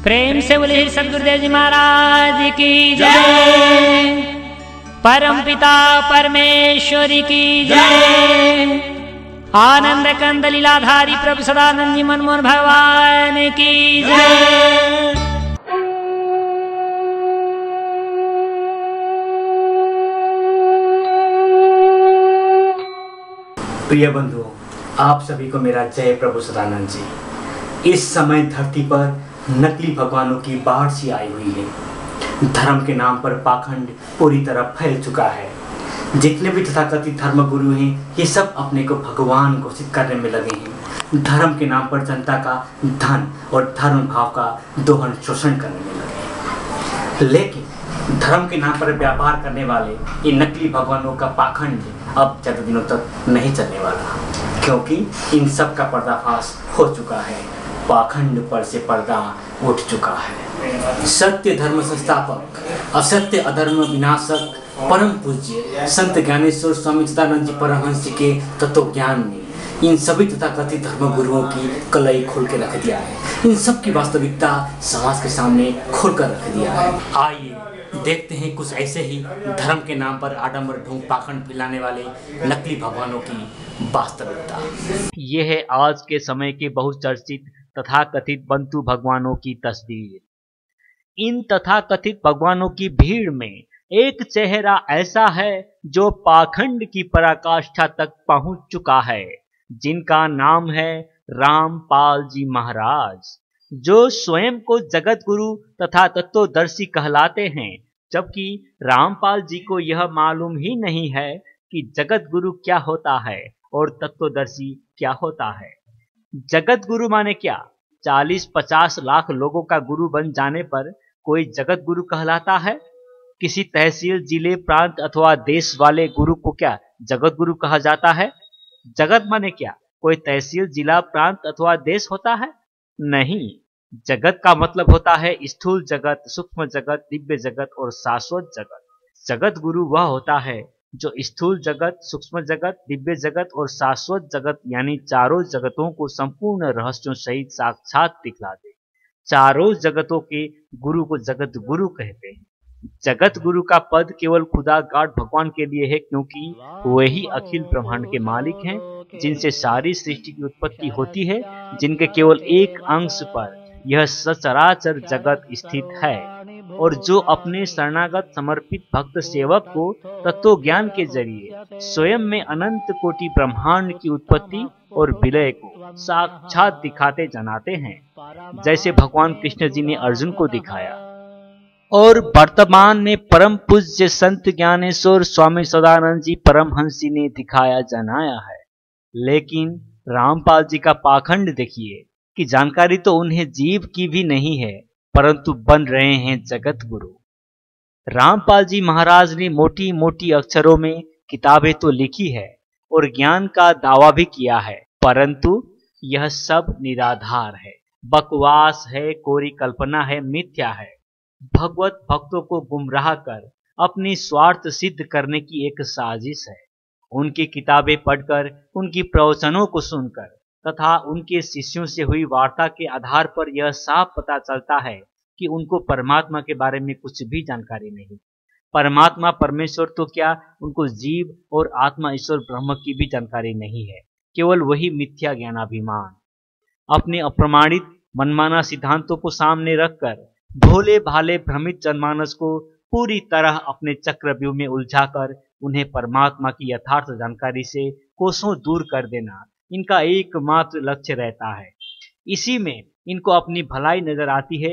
प्रेम से बोले सदगुरुदेव जी महाराज की जय। परम पिता परमेश्वरी की जय। आनंद कंद लीलाधारी प्रभु सदानंद जी मनमोहन भगवान की जय। प्रिय बंधुओं, आप सभी को मेरा जय प्रभु सदानंद जी। इस समय धरती पर नकली भगवानों की बाढ़ सी आई हुई है। धर्म के नाम पर पाखंड पूरी तरह फैल चुका है। जितने भी तथाकथित धर्मगुरु हैं, ये सब अपने को भगवान घोषित करने में लगे हैं। धर्म के नाम पर जनता का धन और धर्म भाव का दोहन शोषण करने में लगे हैं। लेकिन धर्म के नाम पर व्यापार करने वाले ये नकली भगवानों का पाखंड अब ज़्यादा दिनों तक नहीं चलने वाला, क्योंकि इन सब का पर्दाफाश हो चुका है। पाखंड पर से पर्दा उठ चुका है। सत्य धर्म संस्थापक, असत्य अधर्म विनाशक, परम पूज्य संत ज्ञानेश्वर स्वामी सदानंद जी परमहंस जी के तत्व ज्ञान ने इन सभी तथाकथित धर्मगुरुओं की कलई खोल के रख दिया है। इन सब की वास्तविकता समाज के सामने खोल कर रख दिया है। आइए देखते हैं कुछ ऐसे ही धर्म के नाम पर आडंबर ढोंग पाखंड फैलाने वाले नकली भगवानों की वास्तविकता। ये है आज के समय के बहुचर्चित तथाकथित बंतु भगवानों की तस्वीर। इन तथाकथित भगवानों की भीड़ में एक चेहरा ऐसा है जो पाखंड की पराकाष्ठा तक पहुंच चुका है, जिनका नाम है रामपाल जी महाराज, जो स्वयं को जगत गुरु तथा तत्वदर्शी कहलाते हैं, जबकि रामपाल जी को यह मालूम ही नहीं है कि जगत गुरु क्या होता है और तत्वदर्शी क्या होता है। जगत गुरु माने क्या? 40-50 लाख लोगों का गुरु बन जाने पर कोई जगत गुरु कहलाता है? किसी तहसील, जिले, प्रांत अथवा देश वाले गुरु को क्या जगत गुरु कहा जाता है? जगत माने क्या? कोई तहसील, जिला, प्रांत अथवा देश होता है? नहीं। जगत का मतलब होता है स्थूल जगत, सूक्ष्म जगत, दिव्य जगत और शाश्वत जगत। जगत गुरु वह होता है जो स्थूल जगत, सूक्ष्म जगत, दिव्य जगत और शाश्वत जगत यानी चारों जगतों को संपूर्ण रहस्यों सहित साक्षात दिखला दे। चारों जगतों के गुरु को जगत गुरु कहते हैं। जगत गुरु का पद केवल खुदा गॉड भगवान के लिए है, क्योंकि वही अखिल ब्रह्मांड के मालिक हैं, जिनसे सारी सृष्टि की उत्पत्ति होती है, जिनके केवल एक अंश पर यह सचराचर जगत स्थित है, और जो अपने शरणागत समर्पित भक्त सेवक को तत्व ज्ञान के जरिए स्वयं में अनंत कोटि ब्रह्मांड की उत्पत्ति और विलय को साक्षात दिखाते जनाते हैं, जैसे भगवान कृष्ण जी ने अर्जुन को दिखाया और वर्तमान में परम पूज्य संत ज्ञानेश्वर स्वामी सदानंद जी परमहंस जी ने दिखाया जनाया है। लेकिन रामपाल जी का पाखंड देखिए कि जानकारी तो उन्हें जीव की भी नहीं है, परंतु बन रहे हैं जगत गुरु। रामपाल जी महाराज ने मोटी मोटी अक्षरों में किताबें तो लिखी है और ज्ञान का दावा भी किया है, परंतु यह सब निराधार है, बकवास है, कोरी कल्पना है, मिथ्या है। भगवत भक्तों को गुमराह कर अपनी स्वार्थ सिद्ध करने की एक साजिश है। उनकी किताबें पढ़कर, उनकी प्रवचनों को सुनकर तथा उनके शिष्यों से हुई वार्ता के आधार पर यह साफ पता चलता है कि उनको परमात्मा के बारे में कुछ भी जानकारी नहीं। परमात्मा परमेश्वर तो क्या, उनको जीव और आत्मा ईश्वर ब्रह्म की भी जानकारी नहीं है। केवल वही मिथ्या ज्ञानाभिमान अपने अप्रमाणित मनमाना सिद्धांतों को सामने रखकर भोले भाले भ्रमित जनमानस को पूरी तरह अपने चक्रव्यूह में उलझाकर उन्हें परमात्मा की यथार्थ जानकारी से कोसों दूर कर देना इनका एकमात्र लक्ष्य रहता है। इसी में इनको अपनी भलाई नजर आती है।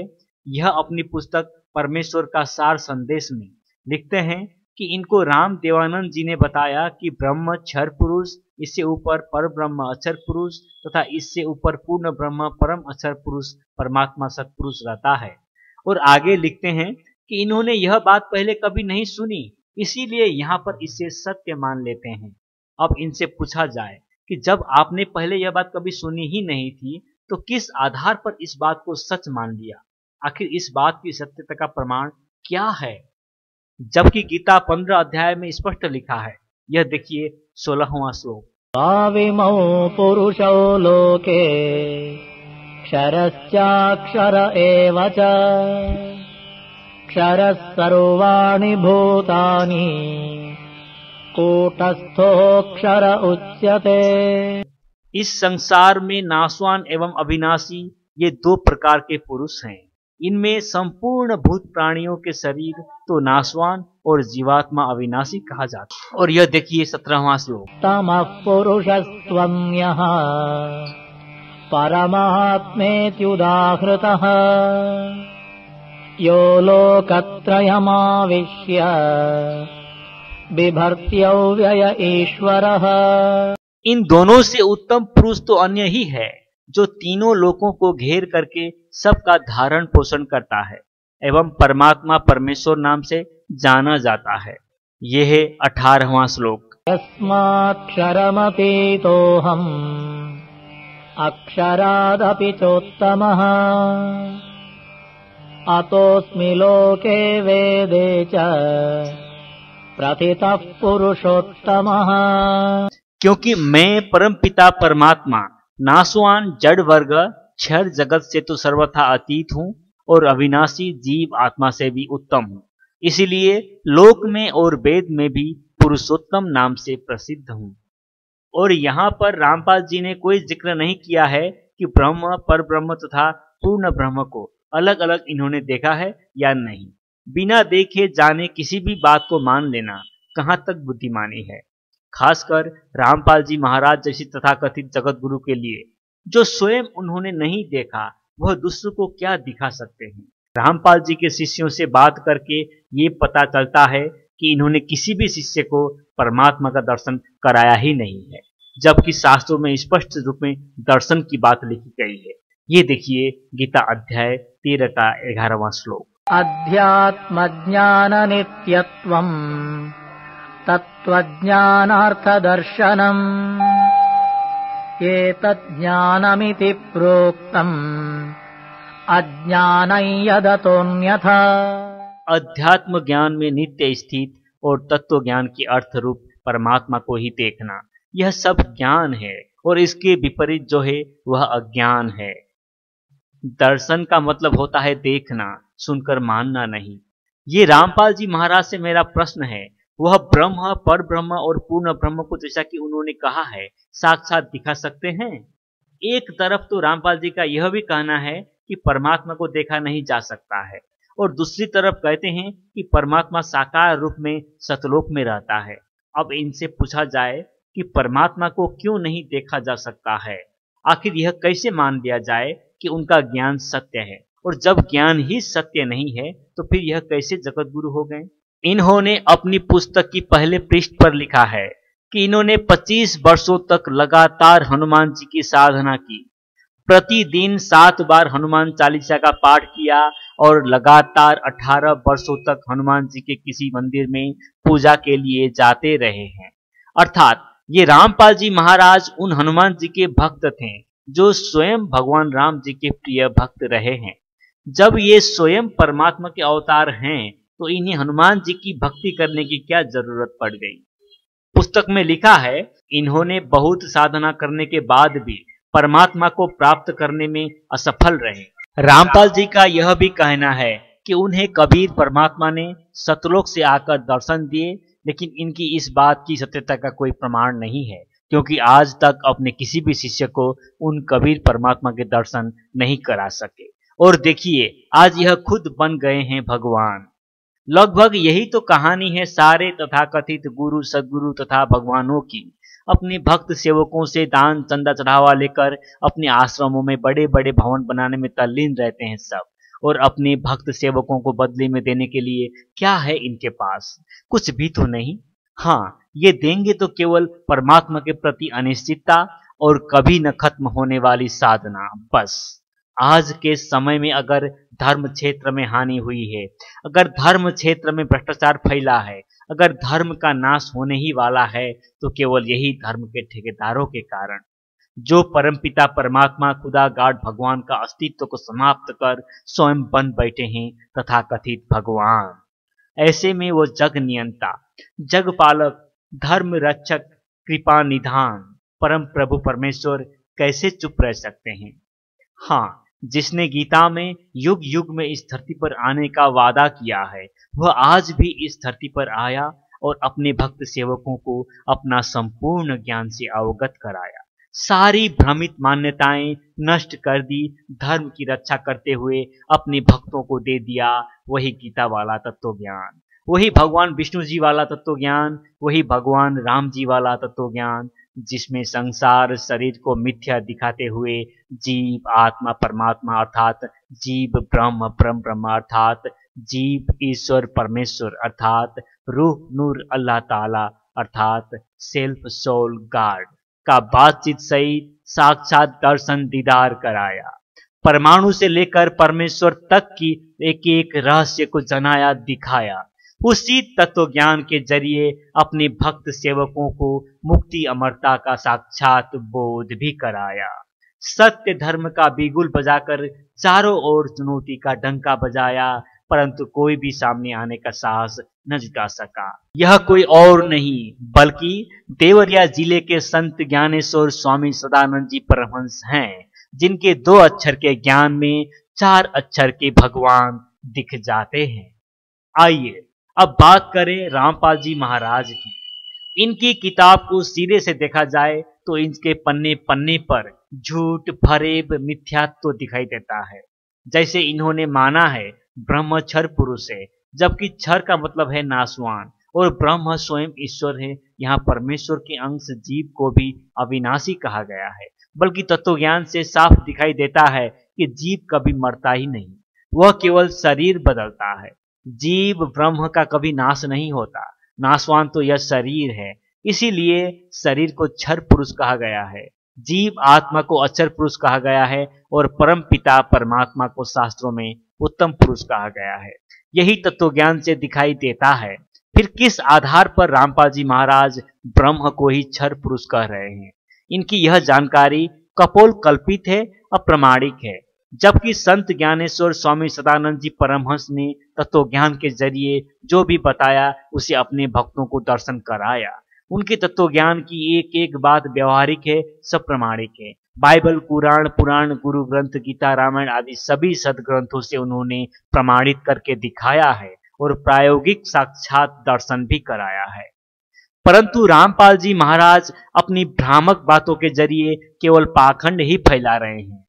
यह अपनी पुस्तक परमेश्वर का सार संदेश में लिखते हैं कि इनको राम देवानंद जी ने बताया कि ब्रह्म क्षर पुरुष, इससे ऊपर पर ब्रह्म अक्षर पुरुष तथा इससे ऊपर पूर्ण ब्रह्म परम अक्षर पुरुष परमात्मा सत्पुरुष रहता है। और आगे लिखते हैं कि इन्होंने यह बात पहले कभी नहीं सुनी, इसीलिए यहाँ पर इसे सत्य मान लेते हैं। अब इनसे पूछा जाए कि जब आपने पहले यह बात कभी सुनी ही नहीं थी, तो किस आधार पर इस बात को सच मान लिया? आखिर इस बात की सत्यता का प्रमाण क्या है? जबकि गीता 15 अध्याय में स्पष्ट लिखा है। यह देखिए 16वां श्लोक। भाविमौ पुरुषो लोके क्षरश्चाक्षर एव च क्षरः सर्वाणि भूतानि कूटस्थोऽक्षर उच्यते। इस संसार में नाशवान एवं अविनाशी ये दो प्रकार के पुरुष हैं। इनमें संपूर्ण भूत प्राणियों के शरीर तो नाशवान और जीवात्मा अविनाशी कहा जाता है। और यह देखिए 17वां श्लोक। तमः पुरुषस्त्वन्यः परमात्मेत्युदाहृतः यो लोकत्रयमाविश्य बिभर्त्यव्यय ईश्वरः। इन दोनों से उत्तम पुरुष तो अन्य ही है, जो तीनों लोकों को घेर करके सबका धारण पोषण करता है एवं परमात्मा परमेश्वर नाम से जाना जाता है। यह है 18वां श्लोक। यस्माक्षरमतीतोऽहम् अक्षरादपि चोत्तमः अतोऽस्मि लोके वेदे च प्रथितः पुरुषोत्तमः। क्योंकि मैं परमपिता परमात्मा नाशवान जड़ वर्ग क्षर जगत से तो सर्वथा अतीत हूँ और अविनाशी जीव आत्मा से भी उत्तम हूँ, इसीलिए लोक में और वेद में भी पुरुषोत्तम नाम से प्रसिद्ध हूँ। और यहाँ पर रामपाल जी ने कोई जिक्र नहीं किया है कि ब्रह्म, पर ब्रह्म तथा पूर्ण ब्रह्म को अलग अलग इन्होंने देखा है या नहीं। बिना देखे जाने किसी भी बात को मान लेना कहाँ तक बुद्धिमानी है, खासकर रामपाल जी महाराज जैसी तथाकथित जगत गुरु के लिए। जो स्वयं उन्होंने नहीं देखा वह दूसरों को क्या दिखा सकते हैं। रामपाल जी के शिष्यों से बात करके ये पता चलता है कि इन्होंने किसी भी शिष्य को परमात्मा का दर्शन कराया ही नहीं है, जबकि शास्त्रों में स्पष्ट रूप में दर्शन की बात लिखी गई है। ये देखिए गीता अध्याय 13 का 11वां श्लोक। अध्यात्मज्ञान नित्यत्वम् तत्त्वज्ञानार्थदर्शनम् एतज्ज्ञानमिति प्रोक्तम् अज्ञानं यदतोऽन्यथा। अध्यात्म ज्ञान में नित्य स्थित और तत्व ज्ञान के अर्थ रूप परमात्मा को ही देखना, यह सब ज्ञान है और इसके विपरीत जो है वह अज्ञान है। दर्शन का मतलब होता है देखना, सुनकर मानना नहीं। ये रामपाल जी महाराज से मेरा प्रश्न है, वह ब्रह्म, पर ब्रह्म और पूर्ण ब्रह्म को जैसा कि उन्होंने कहा है साक्षात दिखा सकते हैं? एक तरफ तो रामपाल जी का यह भी कहना है कि परमात्मा को देखा नहीं जा सकता है, और दूसरी तरफ कहते हैं कि परमात्मा साकार रूप में सतलोक में रहता है। अब इनसे पूछा जाए कि परमात्मा को क्यों नहीं देखा जा सकता है? आखिर यह कैसे मान लिया जाए कि उनका ज्ञान सत्य है? और जब ज्ञान ही सत्य नहीं है तो फिर यह कैसे जगत गुरु हो गए? इन्होंने अपनी पुस्तक की पहले पृष्ठ पर लिखा है कि इन्होंने 25 वर्षों तक लगातार हनुमान जी की साधना की। प्रतिदिन 7 बार हनुमान चालीसा का पाठ किया और लगातार 18 वर्षों तक हनुमान जी के किसी मंदिर में पूजा के लिए जाते रहे हैं। अर्थात ये रामपाल जी महाराज उन हनुमान जी के भक्त थे जो स्वयं भगवान राम जी के प्रिय भक्त रहे हैं। जब ये स्वयं परमात्मा के अवतार हैं तो इन्हें हनुमान जी की भक्ति करने की क्या जरूरत पड़ गई? पुस्तक में लिखा है, इन्होंने बहुत साधना करने के बाद भी परमात्मा को प्राप्त करने में असफल रहे। रामपाल जी का यह भी कहना है कि उन्हें कबीर परमात्मा ने सतलोक से आकर दर्शन दिए, लेकिन इनकी इस बात की सत्यता का कोई प्रमाण नहीं है, क्योंकि आज तक अपने किसी भी शिष्य को उन कबीर परमात्मा के दर्शन नहीं करा सके। और देखिए आज यह खुद बन गए हैं भगवान। लगभग यही तो कहानी है सारे तथाकथित गुरु, सद्गुरु तथा भगवानों की। अपने भक्त सेवकों से दान चंदा चढ़ावा लेकर अपने आश्रमों में बड़े बड़े भवन बनाने में तल्लीन रहते हैं सब, और अपने भक्त सेवकों को बदले में देने के लिए क्या है इनके पास? कुछ भी तो नहीं। हाँ, ये देंगे तो केवल परमात्मा के प्रति अनिश्चितता और कभी न खत्म होने वाली साधना, बस। आज के समय में अगर धर्म क्षेत्र में हानि हुई है, अगर धर्म क्षेत्र में भ्रष्टाचार फैला है, अगर धर्म का नाश होने ही वाला है, तो केवल यही धर्म के ठेकेदारों के कारण, जो परमपिता परमात्मा खुदा गाड भगवान का अस्तित्व को समाप्त कर स्वयं बन बैठे हैं तथाकथित भगवान। ऐसे में वो जग नियंता, जग पालक, धर्म रक्षक, कृपा निधान परम प्रभु परमेश्वर कैसे चुप रह सकते हैं? हाँ, जिसने गीता में युग युग में इस धरती पर आने का वादा किया है, वह आज भी इस धरती पर आया और अपने भक्त सेवकों को अपना संपूर्ण ज्ञान से अवगत कराया। सारी भ्रमित मान्यताएं नष्ट कर दी, धर्म की रक्षा करते हुए अपने भक्तों को दे दिया वही गीता वाला तत्व ज्ञान, वही भगवान विष्णु जी वाला तत्व ज्ञान, वही भगवान राम जी वाला तत्व ज्ञान, जिसमें संसार शरीर को मिथ्या दिखाते हुए जीव आत्मा परमात्मा अर्थात जीव ब्रह्म परम ब्रह्म अर्थात जीव ईश्वर परमेश्वर अर्थात रूह नूर अल्लाह ताला अर्थात सेल्फ सोल गॉड का बातचीत सहित साक्षात दर्शन दीदार कराया। परमाणु से लेकर परमेश्वर तक की एक एक रहस्य को जनाया दिखाया। उसी तत्व ज्ञान के जरिए अपने भक्त सेवकों को मुक्ति अमरता का साक्षात बोध भी कराया। सत्य धर्म का बिगुल बजाकर चारों ओर चुनौती का डंका बजाया, परंतु कोई भी सामने आने का साहस न जुटा सका। यह कोई और नहीं बल्कि देवरिया जिले के संत ज्ञानेश्वर स्वामी सदानंद जी परमहंस हैं, जिनके 2 अक्षर के ज्ञान में 4 अक्षर के भगवान दिख जाते हैं। आइए अब बात करें रामपाल जी महाराज की। इनकी किताब को सिरे से देखा जाए तो इनके पन्ने पन्ने पर झूठ फरेब मिथ्यात्व दिखाई देता है। जैसे इन्होंने माना है ब्रह्म क्षर पुरुष है, जबकि क्षर का मतलब है नाशवान और ब्रह्म स्वयं ईश्वर है। यहाँ परमेश्वर के अंश जीव को भी अविनाशी कहा गया है, बल्कि तत्वज्ञान से साफ दिखाई देता है कि जीव कभी मरता ही नहीं, वह केवल शरीर बदलता है। जीव ब्रह्म का कभी नाश नहीं होता, नाशवान तो यह शरीर है, इसीलिए शरीर को क्षर पुरुष कहा गया है। जीव आत्मा को अक्षर पुरुष कहा गया है और परम पिता परमात्मा को शास्त्रों में उत्तम पुरुष कहा गया है। यही तत्वज्ञान से दिखाई देता है। फिर किस आधार पर रामपाल जी महाराज ब्रह्म को ही क्षर पुरुष कह रहे हैं? इनकी यह जानकारी कपोल कल्पित है, अप्रमाणिक है, जबकि संत ज्ञानेश्वर स्वामी सदानंद जी परमहंस ने तत्वज्ञान के जरिए जो भी बताया उसे अपने भक्तों को दर्शन कराया। उनके तत्वज्ञान की एक एक बात व्यवहारिक है, सब प्रमाणिक है। बाइबल, कुरान, पुराण, गुरु ग्रंथ, गीता, रामायण आदि सभी सदग्रंथों से उन्होंने प्रमाणित करके दिखाया है और प्रायोगिक साक्षात दर्शन भी कराया है। परंतु रामपाल जी महाराज अपनी भ्रामक बातों के जरिए केवल पाखंड ही फैला रहे हैं।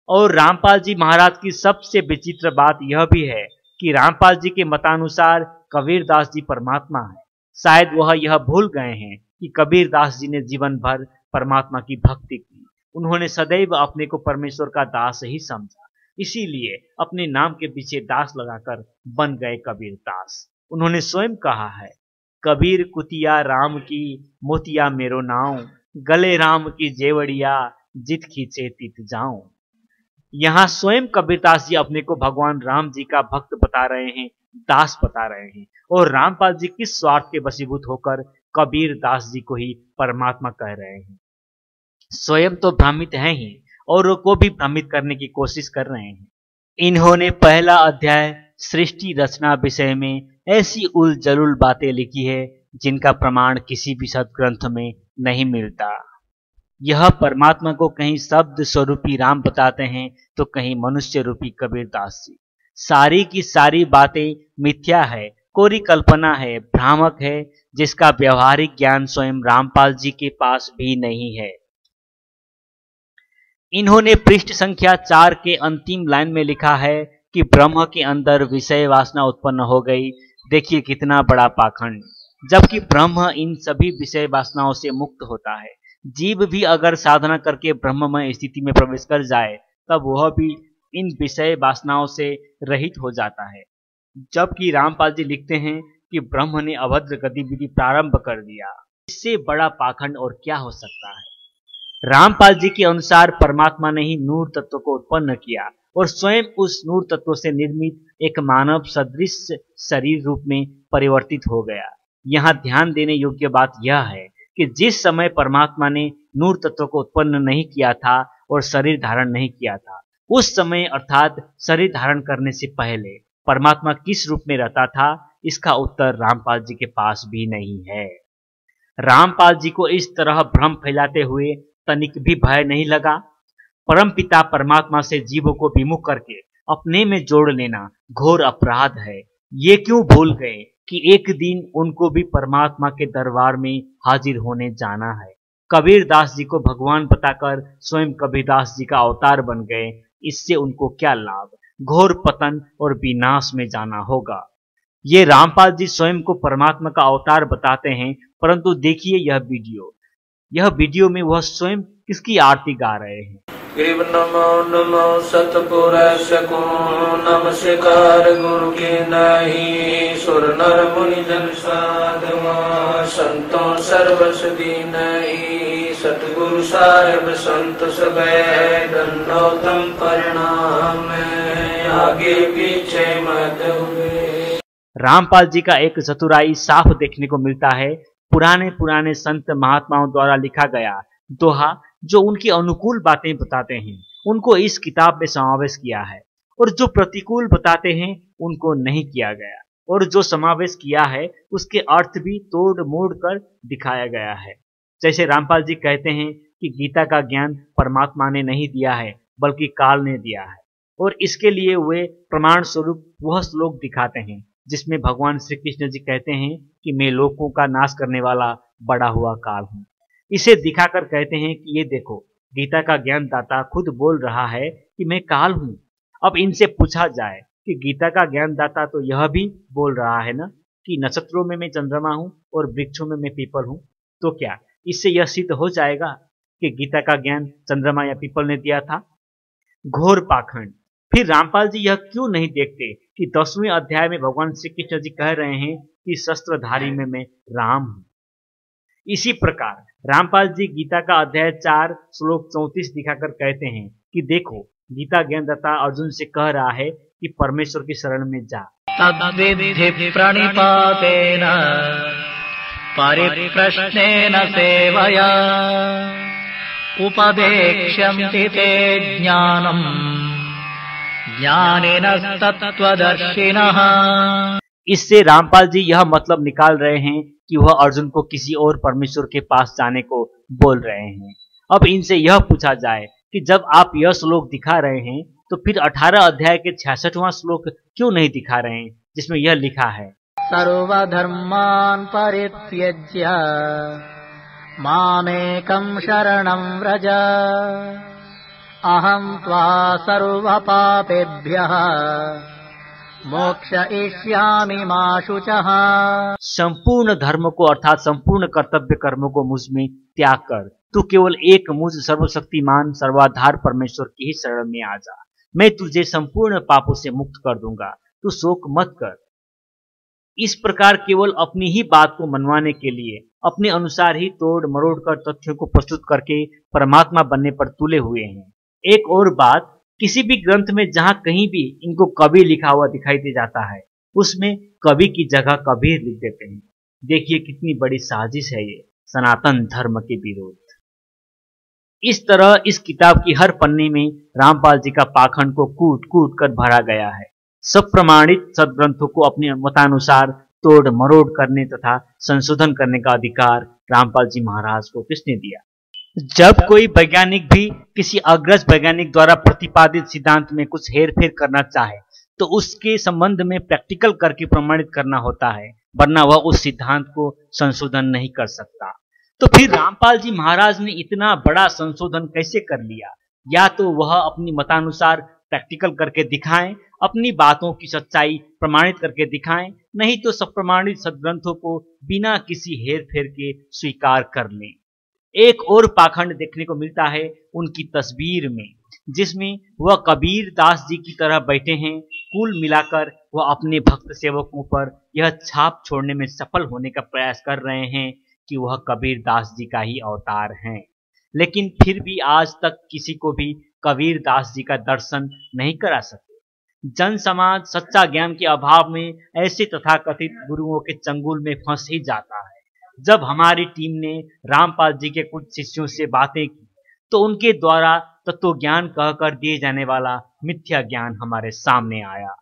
और रामपाल जी महाराज की सबसे विचित्र बात यह भी है कि रामपाल जी के मतानुसार कबीरदास जी परमात्मा है। शायद वह यह भूल गए हैं कि कबीरदास जी ने जीवन भर परमात्मा की भक्ति की। उन्होंने सदैव अपने को परमेश्वर का दास ही समझा, इसीलिए अपने नाम के पीछे दास लगाकर बन गए कबीरदास। उन्होंने स्वयं कहा है, कबीर कुतिया राम की मोतिया मेरो नाव, गले राम की जेवड़िया जित खींचे तित जाऊं। यहाँ स्वयं कबीरदास जी अपने को भगवान राम जी का भक्त बता रहे हैं, दास बता रहे हैं, और रामपाल जी किस स्वार्थ के वशीभूत होकर कबीरदास जी को ही परमात्मा कह रहे हैं। स्वयं तो भ्रमित हैं ही और को भी भ्रमित करने की कोशिश कर रहे हैं। इन्होंने पहला अध्याय सृष्टि रचना विषय में ऐसी उल जलुल बातें लिखी है जिनका प्रमाण किसी भी सदग्रंथ में नहीं मिलता। यह परमात्मा को कहीं शब्द स्वरूपी राम बताते हैं तो कहीं मनुष्य रूपी कबीरदास जी। सारी की सारी बातें मिथ्या है, कोरी कल्पना है, भ्रामक है, जिसका व्यवहारिक ज्ञान स्वयं रामपाल जी के पास भी नहीं है। इन्होंने पृष्ठ संख्या 4 के अंतिम लाइन में लिखा है कि ब्रह्म के अंदर विषय वासना उत्पन्न हो गई। देखिए कितना बड़ा पाखंड, जबकि ब्रह्म इन सभी विषय वासनाओं से मुक्त होता है। जीव भी अगर साधना करके ब्रह्ममय स्थिति में प्रवेश कर जाए तब वह भी इन विषय वासनाओं से रहित हो जाता है। जबकि रामपाल जी लिखते हैं कि ब्रह्म ने अभद्र गतिविधि प्रारंभ कर दिया। इससे बड़ा पाखंड और क्या हो सकता है? रामपाल जी के अनुसार परमात्मा ने ही नूर तत्व को उत्पन्न किया और स्वयं उस नूर तत्व से निर्मित एक मानव सदृश शरीर रूप में परिवर्तित हो गया। यहाँ ध्यान देने योग्य बात यह है कि जिस समय परमात्मा ने नूर तत्व को उत्पन्न नहीं किया था और शरीर धारण नहीं किया था, उस समय अर्थात शरीर धारण करने से पहले परमात्मा किस रूप में रहता था, इसका उत्तर रामपाल जी के पास भी नहीं है। रामपाल जी को इस तरह भ्रम फैलाते हुए तनिक भी भय नहीं लगा। परमपिता परमात्मा से जीवों को विमुख करके अपने में जोड़ लेना घोर अपराध है। ये क्यों भूल गए कि एक दिन उनको भी परमात्मा के दरबार में हाजिर होने जाना है। कबीरदास जी को भगवान बताकर स्वयं कबीरदास जी का अवतार बन गए, इससे उनको क्या लाभ? घोर पतन और विनाश में जाना होगा। ये रामपाल जी स्वयं को परमात्मा का अवतार बताते हैं, परंतु देखिए यह वीडियो में वह स्वयं किसकी आरती गा रहे हैं। शिव नमो नमो सतपुरुष को नमस्कार गुरु के नहीं, सुर नर मुनि जन साधवा संतों सर्वसदी नहीं, सतगुरु साहेब संत सब दंडोतम परिणाम आगे पीछे मत हुए। रामपाल जी का एक चतुराई साफ देखने को मिलता है। पुराने संत महात्माओं द्वारा लिखा गया दोहा जो उनकी अनुकूल बातें बताते हैं उनको इस किताब में समावेश किया है, और जो प्रतिकूल बताते हैं उनको नहीं किया गया, और जो समावेश किया है उसके अर्थ भी तोड़ मोड़ कर दिखाया गया है। जैसे रामपाल जी कहते हैं कि गीता का ज्ञान परमात्मा ने नहीं दिया है बल्कि काल ने दिया है, और इसके लिए वे प्रमाण स्वरूप वह श्लोक दिखाते हैं जिसमें भगवान श्री कृष्ण जी कहते हैं कि मैं लोकों का नाश करने वाला बड़ा हुआ काल हूँ। इसे दिखाकर कहते हैं कि ये देखो, गीता का ज्ञान दाता खुद बोल रहा है कि मैं काल हूँ। अब इनसे पूछा जाए कि गीता का ज्ञान दाता तो यह भी बोल रहा है ना कि नक्षत्रों में मैं चंद्रमा हूँ और वृक्षों में मैं पीपल हूँ, तो क्या इससे यह सिद्ध हो जाएगा कि गीता का ज्ञान चंद्रमा या पीपल ने दिया था? घोर पाखंड। फिर रामपाल जी यह क्यों नहीं देखते कि 10वें अध्याय में भगवान श्री कृष्ण जी कह रहे हैं कि शस्त्रधारी में मैं राम हूं। इसी प्रकार रामपाल जी गीता का अध्याय 4 श्लोक 34 दिखाकर कहते हैं कि देखो, गीता ज्ञानदाता अर्जुन से कह रहा है कि परमेश्वर की शरण में जा। तद्विद्धि प्रणिपातेन परिप्रश्नेन सेवया उपदेक्ष्यन्ति ते ज्ञानम् ज्ञानिनस्तत्त्वदर्शिनः। इससे रामपाल जी यह मतलब निकाल रहे हैं कि वह अर्जुन को किसी और परमेश्वर के पास जाने को बोल रहे हैं। अब इनसे यह पूछा जाए कि जब आप यह श्लोक दिखा रहे हैं तो फिर 18 अध्याय के 66वां श्लोक क्यों नहीं दिखा रहे हैं जिसमें यह लिखा है, सर्वधर्मान् परित्यज्य मामेकं शरणं व्रज अहं त्वा सर्वपापेभ्यः मोक्षयिष्यामि मा शुचः। संपूर्ण धर्म को अर्थात संपूर्ण कर्तव्य कर्मों को मुझ में त्याग कर तू केवल एक मुझ सर्वशक्तिमान सर्वाधार परमेश्वर की ही शरण में आ जा। मैं तुझे संपूर्ण पापों से मुक्त कर दूंगा, तू शोक मत कर। इस प्रकार केवल अपनी ही बात को मनवाने के लिए अपने अनुसार ही तोड़ मरोड़ कर तथ्यों को प्रस्तुत करके परमात्मा बनने पर तुले हुए हैं। एक और बात, किसी भी ग्रंथ में जहां कहीं भी इनको कबीर लिखा हुआ दिखाई दे जाता है उसमें कवि की जगह कबीर लिख देते हैं। देखिए कितनी बड़ी साजिश है ये सनातन धर्म के विरोध। इस तरह इस किताब की हर पन्ने में रामपाल जी का पाखंड को कूट कूट कर भरा गया है। सब प्रमाणित सदग्रंथों को अपने मतानुसार तोड़ मरोड़ करने तथा संशोधन करने का अधिकार रामपाल जी महाराज को किसने दिया? जब कोई वैज्ञानिक भी किसी अग्रज वैज्ञानिक द्वारा प्रतिपादित सिद्धांत में कुछ हेरफेर करना चाहे तो उसके संबंध में प्रैक्टिकल करके प्रमाणित करना होता है, वरना वह उस सिद्धांत को संशोधन नहीं कर सकता। तो फिर रामपाल जी महाराज ने इतना बड़ा संशोधन कैसे कर लिया? या तो वह अपनी मतानुसार प्रैक्टिकल करके दिखाएं, अपनी बातों की सच्चाई प्रमाणित करके दिखाएं, नहीं तो सब प्रमाणित सदग्रंथों को बिना किसी हेरफेर के स्वीकार कर लें। एक और पाखंड देखने को मिलता है उनकी तस्वीर में, जिसमें वह कबीर दास जी की तरह बैठे हैं। कुल मिलाकर वह अपने भक्त सेवकों पर यह छाप छोड़ने में सफल होने का प्रयास कर रहे हैं कि वह कबीर दास जी का ही अवतार हैं। लेकिन फिर भी आज तक किसी को भी कबीर दास जी का दर्शन नहीं करा सके। जन समाज सच्चा ज्ञान के अभाव में ऐसे तथाकथित गुरुओं के चंगुल में फंस ही जाता है। जब हमारी टीम ने रामपाल जी के कुछ शिष्यों से बातें की तो उनके द्वारा तत्व ज्ञान कहकर दिए जाने वाला मिथ्या ज्ञान हमारे सामने आया।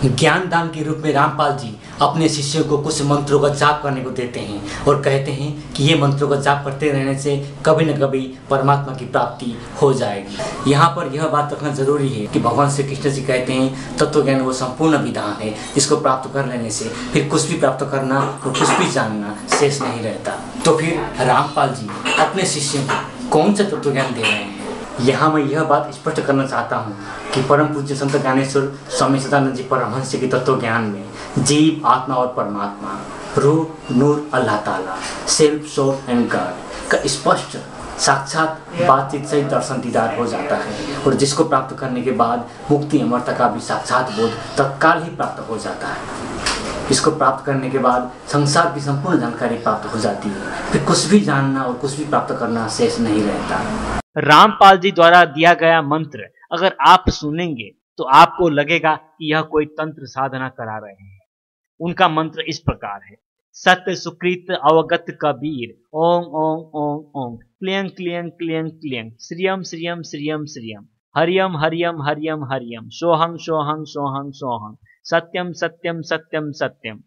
ज्ञान दान के रूप में रामपाल जी अपने शिष्यों को कुछ मंत्रों का जाप करने को देते हैं और कहते हैं कि ये मंत्रों का जाप करते रहने से कभी न कभी परमात्मा की प्राप्ति हो जाएगी। यहाँ पर यह बात रखना जरूरी है कि भगवान श्री कृष्ण जी कहते हैं तत्व ज्ञान वो संपूर्ण विधान है जिसको प्राप्त कर लेने से फिर कुछ भी प्राप्त करना और कुछ भी जानना शेष नहीं रहता। तो फिर रामपाल जी अपने शिष्यों को कौन सा तत्व ज्ञान दे रहे हैं? यहाँ मैं यह बात स्पष्ट करना चाहता हूँ कि परम पूज्य संत ज्ञानेश्वर स्वामी सदानंद जी परमहंस के तत्व ज्ञान में जीव, आत्मा और परमात्मा, रूह, नूर, अल्लाह ताला, सेल्फ, सोल एंड गॉड का स्पष्ट साक्षात बातचीत से दर्शन दीदार हो जाता है और जिसको प्राप्त करने के बाद मुक्ति अमरता का भी साक्षात बोध तत्काल ही प्राप्त हो जाता है। इसको प्राप्त करने के बाद संसार की संपूर्ण जानकारी प्राप्त हो जाती है, फिर कुछ भी जानना और कुछ भी प्राप्त करना शेष नहीं रहता। रामपाल जी द्वारा दिया गया मंत्र अगर आप सुनेंगे तो आपको लगेगा कि यह कोई तंत्र साधना करा रहे हैं। उनका मंत्र इस प्रकार है: सत्य सुकृत अवगत कबीर, ओम ओम ओम ओम, क्लियं क्लियं क्लियं क्लियं, श्रियम श्रियम श्रियम श्रियम, हरियम हरियम हरियम हरियम, सोहं सोहं सोहं सोहं, सत्यम सत्यम सत्यम सत्यम।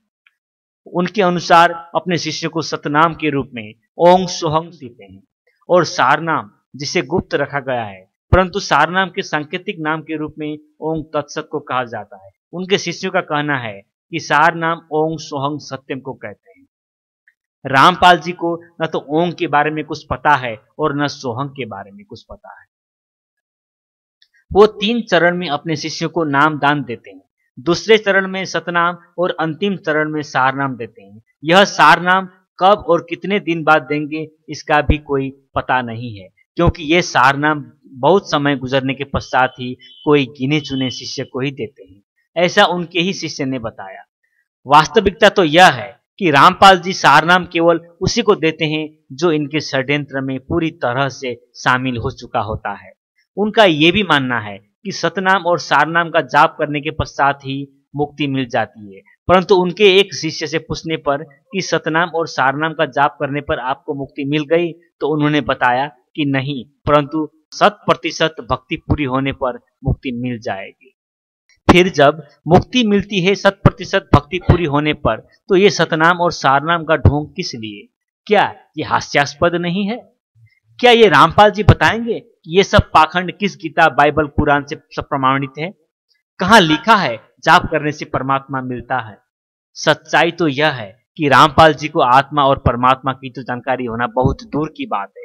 उनके अनुसार अपने शिष्य को सतनाम के रूप में ओम सोहं देते हैं और सारनाम जिसे गुप्त रखा गया है परंतु सारनाम के सांकेतिक नाम के रूप में ओम तत्सत को कहा जाता है। उनके शिष्यों का कहना है कि सारनाम ओम सोहं सत्यम को कहते हैं। रामपाल जी को न तो ओम के बारे में कुछ पता है और न सोहं के बारे में कुछ पता है। वो 3 चरण में अपने शिष्यों को नाम दान देते हैं। दूसरे चरण में सतनाम और अंतिम चरण में सारनाम देते हैं। यह सारनाम कब और कितने दिन बाद देंगे इसका भी कोई पता नहीं है, क्योंकि ये सारनाम बहुत समय गुजरने के पश्चात ही कोई गिने चुने शिष्य को ही देते हैं, ऐसा उनके ही शिष्य ने बताया। वास्तविकता तो यह है कि रामपाल जी सारनाम केवल उसी को देते हैं जो इनके षड्यंत्र में पूरी तरह से शामिल हो चुका होता है। उनका ये भी मानना है कि सतनाम और सारनाम का जाप करने के पश्चात ही मुक्ति मिल जाती है, परंतु उनके एक शिष्य से पूछने पर कि सतनाम और सारनाम का जाप करने पर आपको मुक्ति मिल गई, तो उन्होंने बताया कि नहीं, परंतु 100% भक्ति पूरी होने पर मुक्ति मिल जाएगी। फिर जब मुक्ति मिलती है 100% भक्ति पूरी होने पर, तो ये सतनाम और सारनाम का ढोंग किस लिए? क्या ये हास्यास्पद नहीं है? क्या ये रामपाल जी बताएंगे कि ये सब पाखंड किस गीता, बाइबल, कुरान से सब प्रमाणित है? कहाँ लिखा है जाप करने से परमात्मा मिलता है? सच्चाई तो यह है कि रामपाल जी को आत्मा और परमात्मा की तो जानकारी होना बहुत दूर की बात है।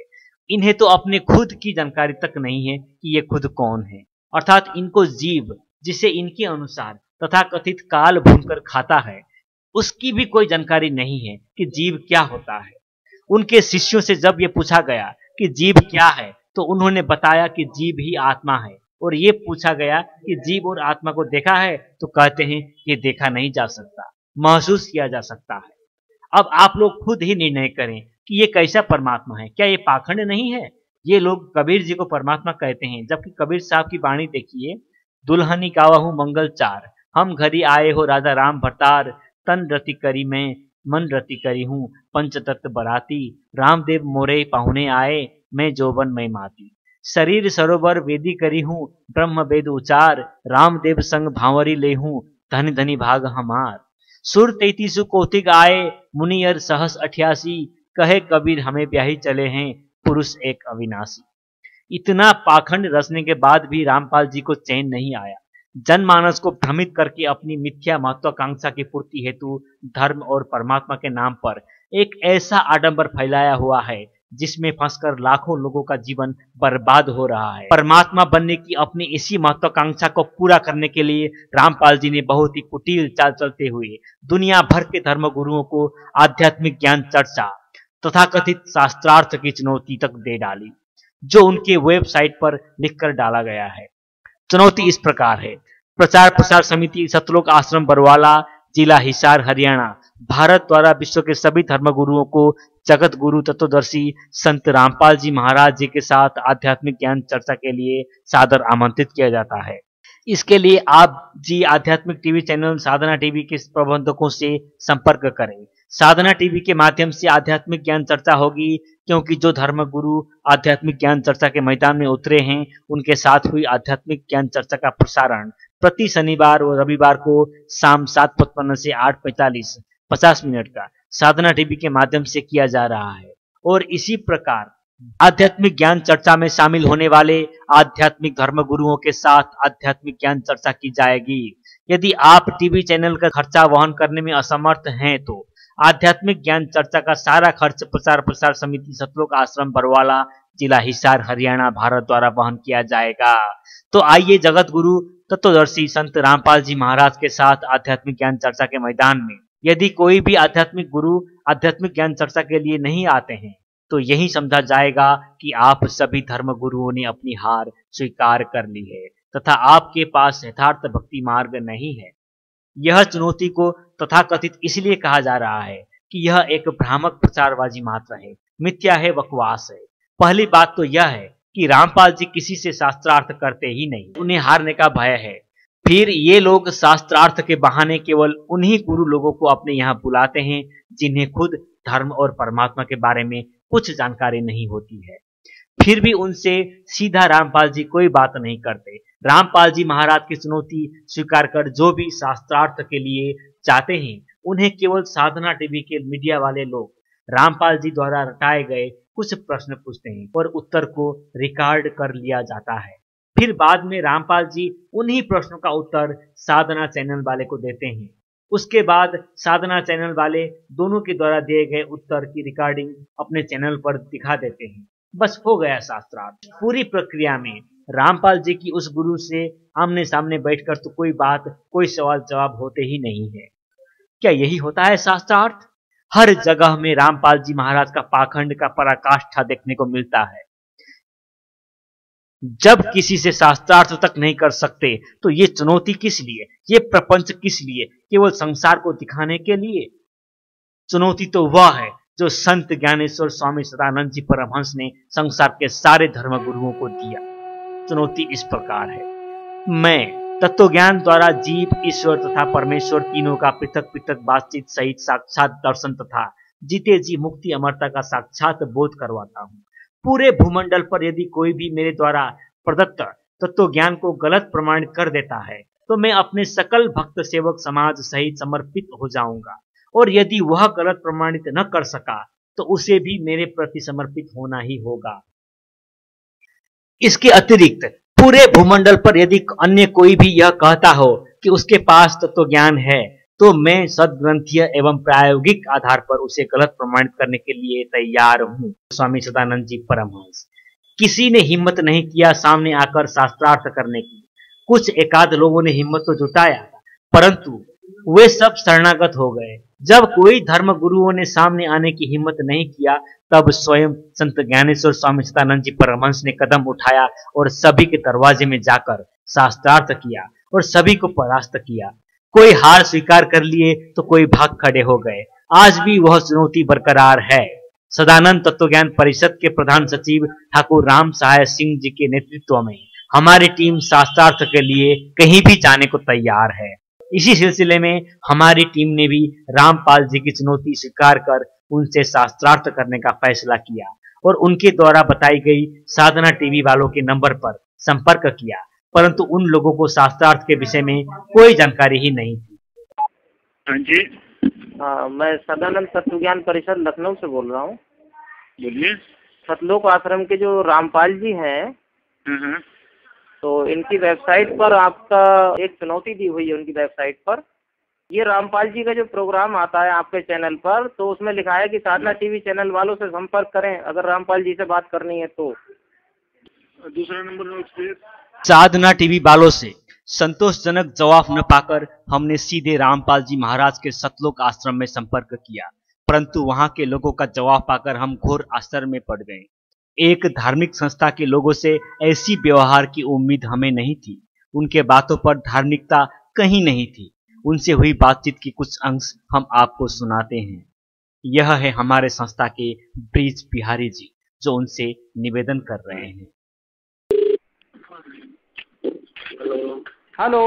इन्हें तो अपने खुद की जानकारी तक नहीं है कि ये खुद कौन है, अर्थात इनको जीव, जिसे इनके अनुसार तथा कथित काल भूनकर खाता है, उसकी भी कोई जानकारी नहीं है कि जीव क्या होता है। उनके शिष्यों से जब ये पूछा गया कि जीव क्या है, तो उन्होंने बताया कि जीव ही आत्मा है, और ये पूछा गया कि जीव और आत्मा को देखा है, तो कहते हैं ये देखा नहीं जा सकता, महसूस किया जा सकता है। अब आप लोग खुद ही निर्णय करें कि ये कैसा परमात्मा है। क्या ये पाखंड नहीं है? ये लोग कबीर जी को परमात्मा कहते हैं, जबकि कबीर साहब की वाणी देखिए, दुल्हनी गावहु मंगल चार, हम घरी आए हो राजा राम भरतार, तन रति करी मैं मन रति करी हूँ, पंचतत्व बराती, रामदेव मोरे पाहुने आए, मैं जोबन मैं माती, शरीर सरोवर वेदी करी हूँ, ब्रह्म वेद उचार, रामदेव संग भांवरी ले हूँ, धनी धनी भाग हमार, सुर 33 कौतिक आए, मुनियर सहस 88, कहे कबीर हमें ब्याही चले हैं, पुरुष एक अविनाशी। इतना पाखंड रचने के बाद भी रामपाल जी को चैन नहीं आया। जनमानस को भ्रमित करके अपनी मिथ्या महत्वाकांक्षा की पूर्ति हेतु धर्म और परमात्मा के नाम पर एक ऐसा आडंबर फैलाया हुआ है जिसमें फंसकर लाखों लोगों का जीवन बर्बाद हो रहा है। परमात्मा बनने की अपनी इसी महत्वाकांक्षा को पूरा करने के लिए रामपाल जी ने बहुत ही कुटिल चाल चलते हुए दुनिया भर के धर्म गुरुओं को आध्यात्मिक ज्ञान चर्चा तथा कथित शास्त्रार्थ की चुनौती तक दे डाली, जो उनके वेबसाइट पर लिखकर डाला गया है। चुनौती इस प्रकार है: प्रचार प्रसार समिति, सतलोक आश्रम बरवाला, जिला हिसार, हरियाणा, भारत द्वारा विश्व के सभी धर्मगुरुओं को जगत गुरु तत्वदर्शी संत रामपाल जी महाराज जी के साथ आध्यात्मिक ज्ञान चर्चा के लिए सादर आमंत्रित किया जाता है। इसके लिए आप जी आध्यात्मिक टीवी चैनल साधना टीवी के प्रबंधकों से संपर्क करें। साधना टीवी के माध्यम से आध्यात्मिक ज्ञान चर्चा होगी, क्योंकि जो धर्म गुरु आध्यात्मिक ज्ञान चर्चा के मैदान में उतरे हैं, उनके साथ हुई आध्यात्मिक ज्ञान चर्चा का प्रसारण प्रति शनिवार और रविवार को शाम 7:55 से 8:45 50 मिनट का साधना टीवी के माध्यम से किया जा रहा है। और इसी प्रकार आध्यात्मिक ज्ञान चर्चा में शामिल होने वाले आध्यात्मिक धर्म गुरुओं के साथ आध्यात्मिक ज्ञान चर्चा की जाएगी। यदि आप टीवी चैनल का खर्चा वहन करने में असमर्थ हैं तो आध्यात्मिक ज्ञान चर्चा का सारा खर्च प्रचार प्रसार समिति सतलोक आश्रम बरवाला, जिला हिसार, हरियाणा, भारत द्वारा वहन किया जाएगा। तो आइए जगत गुरु तत्वदर्शी संत रामपाल जी महाराज के साथ आध्यात्मिक ज्ञान चर्चा के मैदान में। यदि कोई भी आध्यात्मिक गुरु आध्यात्मिक ज्ञान चर्चा के लिए नहीं आते हैं तो यही समझा जाएगा कि आप सभी धर्म गुरुओं ने अपनी हार स्वीकार कर ली है तथा आपके पास यथार्थ भक्ति मार्ग नहीं है। यह चुनौती को तथाकथित इसलिए कहा जा रहा है कि यह एक भ्रामक प्रचारबाजी मात्र है, मिथ्या है, बकवास है। पहली बात तो यह है कि रामपाल जी किसी से शास्त्रार्थ करते ही नहीं, उन्हें हारने का भय है। फिर ये लोग शास्त्रार्थ के बहाने केवल उन्हीं गुरु लोगों को अपने यहाँ बुलाते हैं जिन्हें खुद धर्म और परमात्मा के बारे में कुछ जानकारी नहीं होती है। फिर भी उनसे सीधा रामपाल जी कोई बात नहीं करते। रामपाल जी महाराज की चुनौती स्वीकार कर जो भी शास्त्रार्थ के लिए चाहते हैं उन्हें केवल साधना टीवी के मीडिया वाले लोग रामपाल जी द्वारा रटाए गए कुछ प्रश्न पूछते हैं और उत्तर को रिकॉर्ड कर लिया जाता है। फिर बाद में रामपाल जी उन्हीं प्रश्नों का उत्तर साधना चैनल वाले को देते हैं। उसके बाद साधना चैनल वाले दोनों के द्वारा दिए गए उत्तर की रिकॉर्डिंग अपने चैनल पर दिखा देते हैं। बस हो गया शास्त्रार्थ। पूरी प्रक्रिया में रामपाल जी की उस गुरु से आमने सामने बैठकर तो कोई बात, कोई सवाल जवाब होते ही नहीं है। क्या यही होता है शास्त्रार्थ? हर जगह में रामपाल जी महाराज का पाखंड का पराकाष्ठा देखने को मिलता है। जब किसी से शास्त्रार्थ तक नहीं कर सकते तो ये चुनौती किस लिए, ये प्रपंच किस लिए? केवल संसार को दिखाने के लिए? चुनौती तो वह है जो संत ज्ञानेश्वर स्वामी सदानंद जी परमहंस ने संसार के सारे धर्म गुरुओं को दिया। चुनौती इस प्रकार है, मैं तत्व ज्ञान द्वारा जीव, ईश्वर तथा परमेश्वर तीनों का पृथक पृथक बातचीत सहित साक्षात दर्शन तथा जीते जी मुक्ति अमरता का साक्षात बोध करवाता हूँ। पूरे भूमंडल पर यदि कोई भी मेरे द्वारा प्रदत्त तत्व ज्ञान को गलत प्रमाणित कर देता है तो मैं अपने सकल भक्त सेवक समाज सहित समर्पित हो जाऊंगा, और यदि वह गलत प्रमाणित न कर सका तो उसे भी मेरे प्रति समर्पित होना ही होगा। इसके अतिरिक्त पूरे भूमंडल पर यदि अन्य कोई भी यह कहता हो कि उसके पास तत्व ज्ञान है तो मैं सदग्रंथीय एवं प्रायोगिक आधार पर उसे गलत प्रमाणित करने के लिए तैयार हूँ। स्वामी सदानंद जी परमहंस। किसी ने हिम्मत नहीं किया सामने आकर शास्त्रार्थ करने की। कुछ एकाध लोगों ने हिम्मत तो जुटाया परंतु वे सब शरणागत हो गए। जब कोई धर्म गुरुओं ने सामने आने की हिम्मत नहीं किया तब स्वयं संत ज्ञानेश्वर स्वामी सदानंद जी परमहंस ने कदम उठाया और सभी के दरवाजे में जाकर शास्त्रार्थ किया और सभी को परास्त किया। कोई हार स्वीकार कर लिए तो कोई भाग खड़े हो गए। आज भी वह चुनौती बरकरार है। सदानंद तत्वज्ञान परिषद के प्रधान सचिव ठाकुर राम सहाय सिंह जी के नेतृत्व में हमारी टीम शास्त्रार्थ के लिए कहीं भी जाने को तैयार है। इसी सिलसिले में हमारी टीम ने भी रामपाल जी की चुनौती स्वीकार कर उनसे शास्त्रार्थ करने का फैसला किया और उनके द्वारा बताई गई साधना टीवी वालों के नंबर पर संपर्क किया, परंतु उन लोगों को शास्त्रार्थ के विषय में कोई जानकारी ही नहीं थी। हाँ जी, मैं सदानंद तत्वज्ञान परिषद लखनऊ से बोल रहा हूँ। बोलिए। सतलोक आश्रम के जो रामपाल जी हैं तो इनकी वेबसाइट पर आपका एक चुनौती दी हुई है। उनकी वेबसाइट पर ये रामपाल जी का जो प्रोग्राम आता है आपके चैनल पर, तो उसमें लिखा है कि साधना टीवी चैनल वालों से संपर्क करें अगर रामपाल जी से बात करनी है तो। दूसरा नंबर नोट कीजिए। साधना टीवी वालों से संतोषजनक जवाब न पाकर हमने सीधे रामपाल जी महाराज के सतलोक आश्रम में संपर्क किया, परंतु वहां के लोगों का जवाब पाकर हम घोर आश्चर्य में पड़ गए। एक धार्मिक संस्था के लोगों से ऐसी व्यवहार की उम्मीद हमें नहीं थी। उनके बातों पर धार्मिकता कहीं नहीं थी। उनसे हुई बातचीत की कुछ अंश हम आपको सुनाते हैं। यह है हमारे संस्था के ब्रिज बिहारी जी जो उनसे निवेदन कर रहे हैं। हेलो।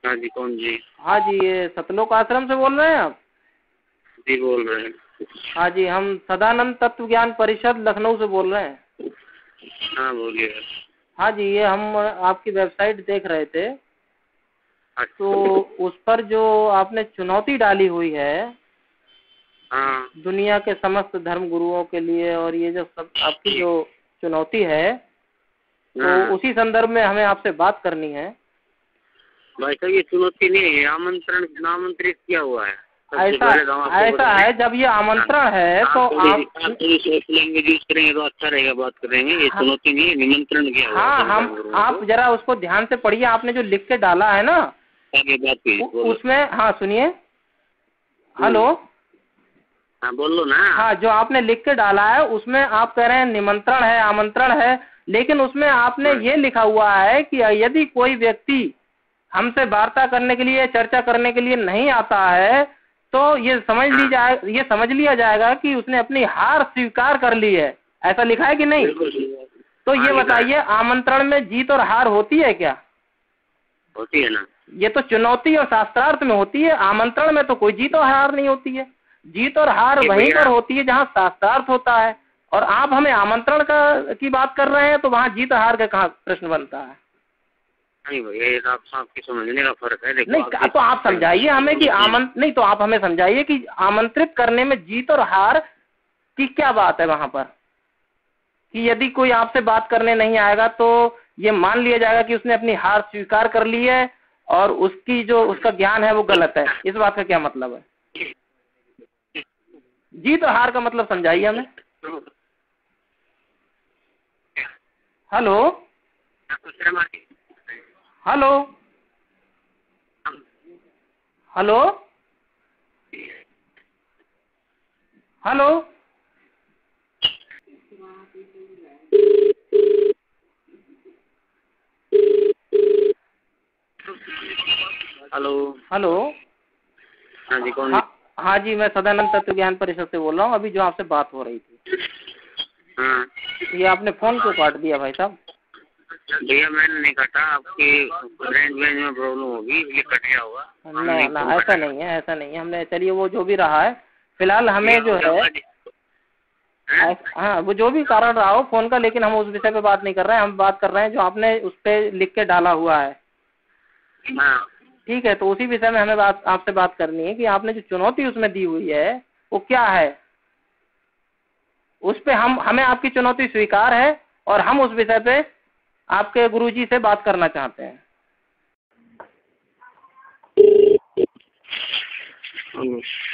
हाँ जी, कौन जी? हाँ जी, ये सतलोक आश्रम से बोल रहे हैं आप? जी बोल रहे हैं। हाँ जी, हम सदानंद तत्व ज्ञान परिषद लखनऊ से बोल रहे हैं। हाँ बोलिए। हाँ जी, ये हम आपकी वेबसाइट देख रहे थे, तो उस पर जो आपने चुनौती डाली हुई है हाँ दुनिया के समस्त धर्म गुरुओं के लिए, और ये जो सब आपकी जो चुनौती है, तो उसी संदर्भ में हमें आपसे बात करनी है। भाई साहब ये चुनौती नहीं है, आमंत्रण आमंत्रित किया हुआ है। ऐसा है, जब ये आमंत्रण है तो आप थोड़ी सॉफ्ट लैंग्वेज यूज करेंगे तो अच्छा रहेगा, बात करेंगे। ये चुनौती नहीं है, निमंत्रण किया हुआ है। हाँ, हम आप जरा उसको ध्यान से पढ़िए। आपने जो लिख के डाला है ना, आगे बात कीजिए। उसमें, हाँ सुनिए, हेलो, हाँ बोलो ना। हाँ, जो आपने लिख के डाला है उसमें आप कह रहे हैं निमंत्रण है, आमंत्रण है, लेकिन उसमें आपने ये लिखा हुआ है कि यदि कोई व्यक्ति हमसे वार्ता करने के लिए, चर्चा करने के लिए नहीं आता है, तो ये समझ लिया जाएगा कि उसने अपनी हार स्वीकार कर ली है। ऐसा लिखा है कि नहीं? तो ये बताइए, आमंत्रण में जीत और हार होती है क्या? होती है ना। ये तो चुनौती और शास्त्रार्थ में होती है, आमंत्रण में तो कोई जीत और हार नहीं होती है। जीत और हार वहीं पर होती है जहाँ शास्त्रार्थ होता है, और आप हमें आमंत्रण की बात कर रहे हैं, तो वहाँ जीत हार का कहाँ प्रश्न बनता है? नहीं भैया, ये आपकी समझने का फर्क है। नहीं, तो आप समझाइए हमें कि नहीं, तो आप हमें समझाइए कि आमंत्रित करने में जीत और हार की क्या बात है वहाँ पर, कि यदि कोई आपसे बात करने नहीं आएगा तो ये मान लिया जाएगा कि उसने अपनी हार स्वीकार कर ली है और उसकी जो उसका ज्ञान है वो गलत है। इस बात का क्या मतलब है? जीत और हार का मतलब समझाइए हमें। Hello hello hello hello hello hello. हाँ जी, कौन? हाँ जी, मैं सदानंद तत्व ज्ञान परिषद से बोल रहा हूँ। अभी जो आपसे बात हो रही थी, हाँ ये आपने फोन क्यों काट दिया भाई साहब? भैया मैंने नहीं काटा, आपकी रेंज में प्रॉब्लम होगी इसलिए कट गया होगा। नहीं ना, ऐसा नहीं है, ऐसा नहीं है। हमने, चलिए वो जो भी रहा है, फिलहाल हमें जो है, हाँ वो जो भी कारण रहा हो फोन का, लेकिन हम उस विषय पे बात नहीं कर रहे हैं। हम बात कर रहे हैं जो आपने उस पे लिख के डाला हुआ है। ठीक है, तो उसी विषय में हमें आपसे बात करनी है कि आपने जो चुनौती उसमें दी हुई है वो क्या है। उस पे हमें आपकी चुनौती स्वीकार है और हम उस विषय पे आपके गुरुजी से बात करना चाहते हैं।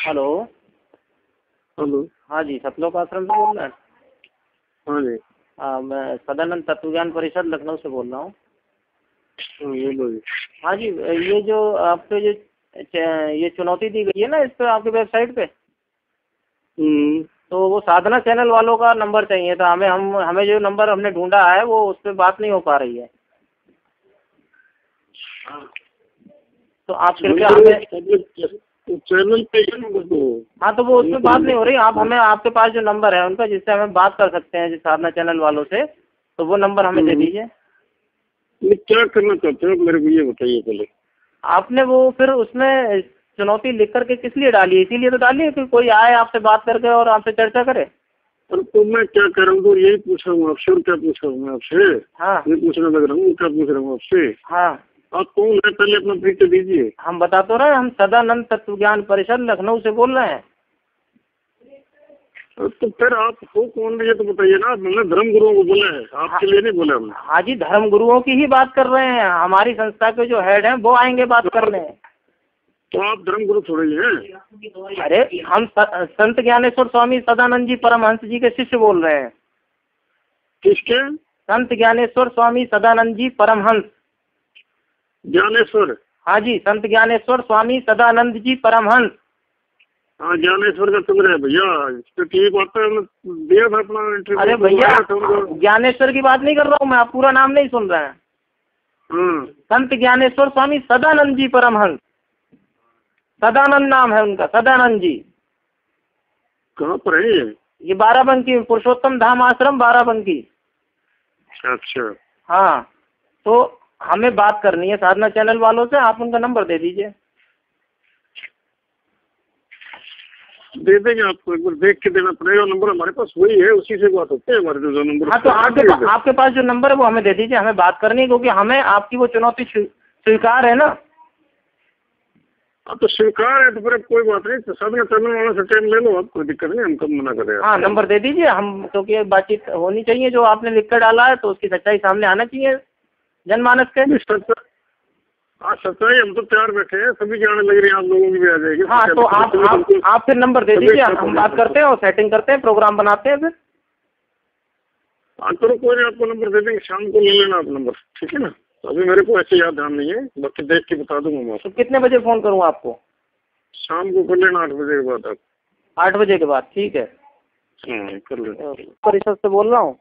Hello hello. हाँ जी, सतलोक आश्रम से बोल रहे हैं? हाँ जी। मैं सदानंद तत्व ज्ञान परिषद लखनऊ से बोल रहा हूँ। बोलो। हाँ जी, ये जो आपको ये चुनौती दी गई है ना इस पे, आपकी वेबसाइट पे, तो वो साधना चैनल वालों का नंबर चाहिए था हमें। हमें जो नंबर हमने ढूंढा है वो उस पर बात नहीं हो पा रही है। तो आप कृपया हमें चैनल पे, हाँ, तो वो उसमें बात नहीं हो रही। आप हमें, आपके पास जो नंबर है उनका, जिससे हमें बात कर सकते हैं जिस साधना चैनल वालों से, तो वो नंबर हमें दे दीजिए। क्या करना चाहते हो मेरे को ये बताइए पहले। आपने वो फिर उसमें चुनौती लिख करके किस लिए डाली है? इसीलिए तो डाली है कि कोई आए आपसे बात करके और आपसे चर्चा करे। और तो मैं क्या कर रहा हूँ, तो यही पूछ रहा हूँ आपसे। और क्या पूछ रहा हूँ मैं आपसे? हाँ, ये पूछने लग रहा हूँ, क्या पूछ रहा हूँ आपसे? हाँ, आप कौन है पहले अपना परिचय दीजिए। हम बता तो रहे, हम सदानंद तत्व ज्ञान परिषद लखनऊ से बोल रहे हैं। तो फिर आप हो कौन, ये तो बताइए ना। हमने धर्म गुरुओं को बोला है, आपके लिए नहीं बोला हमने। हाँ जी, धर्म गुरुओं की ही बात कर रहे हैं। हमारी संस्था के जो हेड हैं वो आएंगे बात करने। तो आप धर्म गुरु थोड़े ही हैं। अरे हम संत ज्ञानेश्वर स्वामी सदानंद जी परमहंस जी के शिष्य बोल रहे हैं। किसके? संत ज्ञानेश्वर स्वामी सदानंद जी परमहंस। ज्ञानेश्वर? हाँ जी, संत ज्ञानेश्वर स्वामी सदानंद जी परमहंस। हाँ, ज्ञानेश्वर का चंद्र है भैया। ठीक बात है, दिया था अपना इंटरव्यू। अरे भैया, ज्ञानेश्वर की बात नहीं कर रहा हूँ मैं, आप पूरा नाम नहीं सुन रहे हैं। संत ज्ञानेश्वर स्वामी सदानंद जी परमहंस, सदानंद नाम है उनका, सदानंद जी। कहाँ पर है ये बाराबंकी, पुरुषोत्तम धाम आश्रम बाराबंकी। अच्छा। हाँ, तो हमें बात करनी है साधना चैनल वालों से। आप उनका नंबर दे दीजिए। दे देंगे आपको, एक बार देख के देना पड़ेगा। नंबर हमारे पास वही है, उसी से बात होती है हमारे जो नंबर। हाँ तो आपके पास जो नंबर है वो हमें दे दीजिए, हमें बात करनी है, क्योंकि हमें आपकी वो चुनौती स्वीकार है ना। अब तो स्वीकार है तो फिर कोई बात नहीं, तो साधना चैनल वाला से टाइम ले लो आप, कोई दिक्कत नहीं, हम कब मना करें। हाँ नंबर दे दीजिए हम, क्योंकि बातचीत होनी चाहिए, जो आपने लिख कर डाला है तो उसकी सच्चाई सामने आना चाहिए जनमानस के। हाँ सच्चाई हम तो तैयार बैठे हैं, सभी की आने लग रही है, आप लोगों की भी आ जाएगी। हाँ तो आप फिर नंबर दे दीजिए, हम बात करते हैं और सेटिंग करते हैं, प्रोग्राम बनाते हैं फिर। हाँ चलो कोई नहीं, आपको नंबर दे देंगे, शाम को ले लेना आप नंबर, ठीक है ना। तो अभी मेरे को ऐसे याद ध्यान नहीं है, बाकी देख के बता दूंगा मैं। तो कितने बजे फोन करूँ आपको? शाम को कर लेना 8 बजे के बाद आप। 8 बजे के बाद, ठीक है। कर लेना। परिषद से बोल रहा हूँ।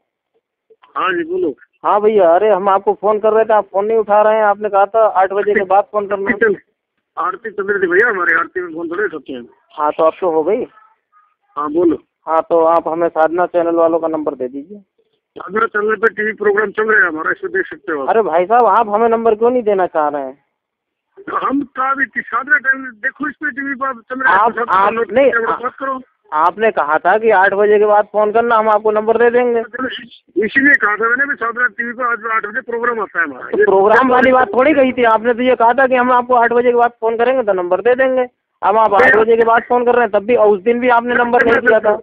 हाँ जी बोलो। हाँ भैया, अरे हम आपको फोन कर रहे थे, आप फोन नहीं उठा रहे हैं, आपने कहा था 8 बजे के बाद फोन करना। आरती चल रही थी भैया, हमारी आरती में फोन थोड़े होती है। हाँ तो अब तो हो गई। हाँ बोलो। हाँ तो आप हमें साधना चैनल वालों का नंबर दे दीजिए। साधना चैनल पे टीवी प्रोग्राम चल रहे हैं हमारा, इसमें देख सकते हो। अरे भाई साहब, आप हमें नंबर क्यों नहीं देना चाह रहे हैं? हम का भी साधना चैनल देखो, इस पे टीवी पर चल रहे हैं। बात करो। आपने कहा था कि 8 बजे के बाद फोन करना, हम आपको नंबर दे देंगे। इसीलिए कहा था मैंने भी, साधना टीवी पर आज 8 बजे प्रोग्राम आता है हमारा। तो प्रोग्राम वाली बात थोड़ी कही थी आपने, तो ये कहा था कि हम आपको 8 बजे के बाद फोन करेंगे तो नंबर दे देंगे। अब आप 8 बजे के बाद फोन कर रहे हैं, तब भी, और उस दिन भी आपने नंबर नहीं दिया था।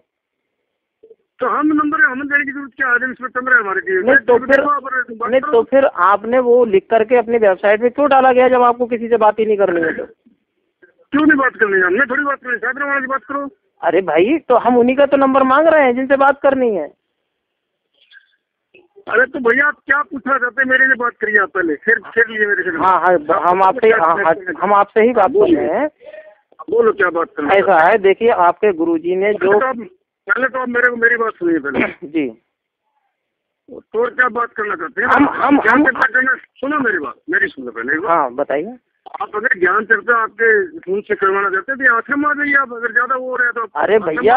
तो हम नंबर हमें देने की जरूरत क्या है, इसमें चल रहा है हमारे टीवी। नहीं तो फिर आपने वो लिख करके अपनी वेबसाइट पे क्यों डाला गया, जब आपको किसी से बात ही नहीं करनी है? तो क्यों नहीं बात करनी है? हमने थोड़ी बात करनी, साधना वाले की बात करो। अरे भाई, तो हम उन्हीं का तो नंबर मांग रहे हैं जिनसे बात करनी है। अरे तो भैया आप क्या पूछना चाहते हैं, मेरे से बात करिए आप पहले, फिर लिए मेरे से। हाँ हाँ, हम आपसे ही बात कर रहे हैं। बोलो क्या बात करना है। ऐसा है, देखिए आपके गुरुजी ने जो, पहले तो आप मेरी बात सुनिए पहले जी। तो क्या बात करना चाहते हैं? हम सुनो मेरी बात, मेरी सुनो पहले। हाँ बताइए। आप अगर ज्ञान चर्चा आपके खून से करवाना चाहते हैं तो आश्रम आ जाइए आप, अगर ज्यादा वो हो रहा है तो। अरे भैया,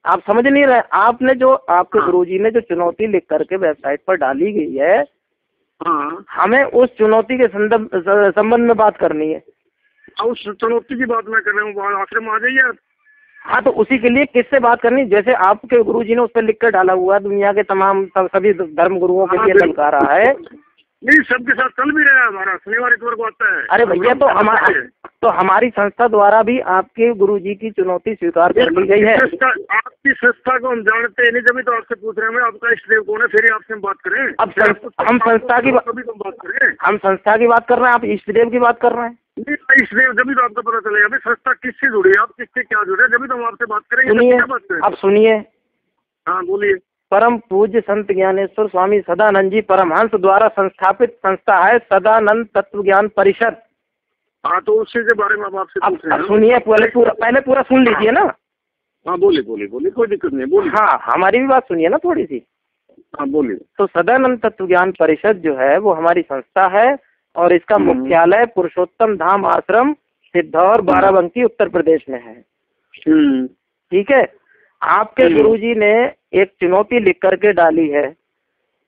आप समझ नहीं रहे, आपने जो आपके गुरुजी ने जो चुनौती लिख करके वेबसाइट पर डाली गई है, हमें उस चुनौती के संबंध में बात करनी है। उस चुनौती की बात मैं कर रहा हूँ, आश्रम आ जाइए। हाँ तो उसी के लिए किससे बात करनी? जैसे आपके गुरुजी ने उस पर लिख कर डाला हुआ, दुनिया के तमाम सभी धर्म गुरुओं के लिए ललकारा है। नहीं, सबके साथ चल भी रहा है हमारा, शनिवार इतवार को आता है। अरे भैया, तो हमारी संस्था द्वारा भी आपके गुरुजी की चुनौती स्वीकार कर ली गई है। आपकी संस्था को हम जानते नहीं, जब तो आपसे पूछ रहे हैं आपका इष्ट देव कौन है, फिर आपसे हम बात करें। अब हम संस्था की बात कर रहे हैं, आप इष्ट देव की बात कर रहे हैं। इष्ट देव जब तो आपको पता चलेगा भाई संस्था किससे जुड़ी है, आप किससे क्या जुड़े हैं, जब तो हम आपसे बात करेंगे। सुनिए, आप सुनिए। हाँ बोलिए। परम पूज्य संत ज्ञानेश्वर स्वामी सदानंद जी परमहंस द्वारा संस्थापित संस्था है सदानंद तत्व ज्ञान परिषद। हाँ तो उसी के बारे में आप आपसे पूछ रहे हैं। सुनिए, पहले पूरा सुन लीजिए ना। हाँ बोलिए, कोई दिक्कत नहीं, बोलिए। हाँ, हमारी भी बात सुनिए ना थोड़ी सी। हाँ बोलिए। तो सदानंद तत्व ज्ञान परिषद जो है वो हमारी संस्था है, और इसका मुख्यालय पुरुषोत्तम धाम आश्रम सिद्धौर बाराबंकी उत्तर प्रदेश में है। ठीक है। आपके गुरुजी ने एक चुनौती लिख करके डाली है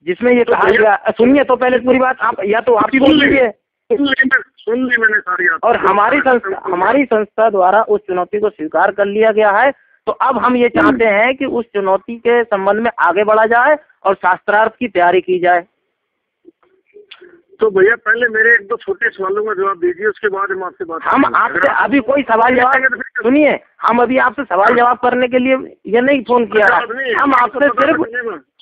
जिसमें ये कहा गया, सुनिए तो पहले पूरी बात, आप या तो आप सुन लीजिए। सुन ली मैंने सारी। और हमारी संस्था द्वारा उस चुनौती को स्वीकार कर लिया गया है। तो अब हम ये चाहते हैं कि उस चुनौती के संबंध में आगे बढ़ा जाए और शास्त्रार्थ की तैयारी की जाए। तो भैया पहले मेरे 1-2 छोटे सवालों का जवाब दीजिए, उसके बाद हम आपसे बात। हम आपसे अभी कोई सवाल जवाब, सुनिए, हम अभी आपसे सवाल जवाब करने के लिए ये नहीं फोन किया है। हम आपसे सिर्फ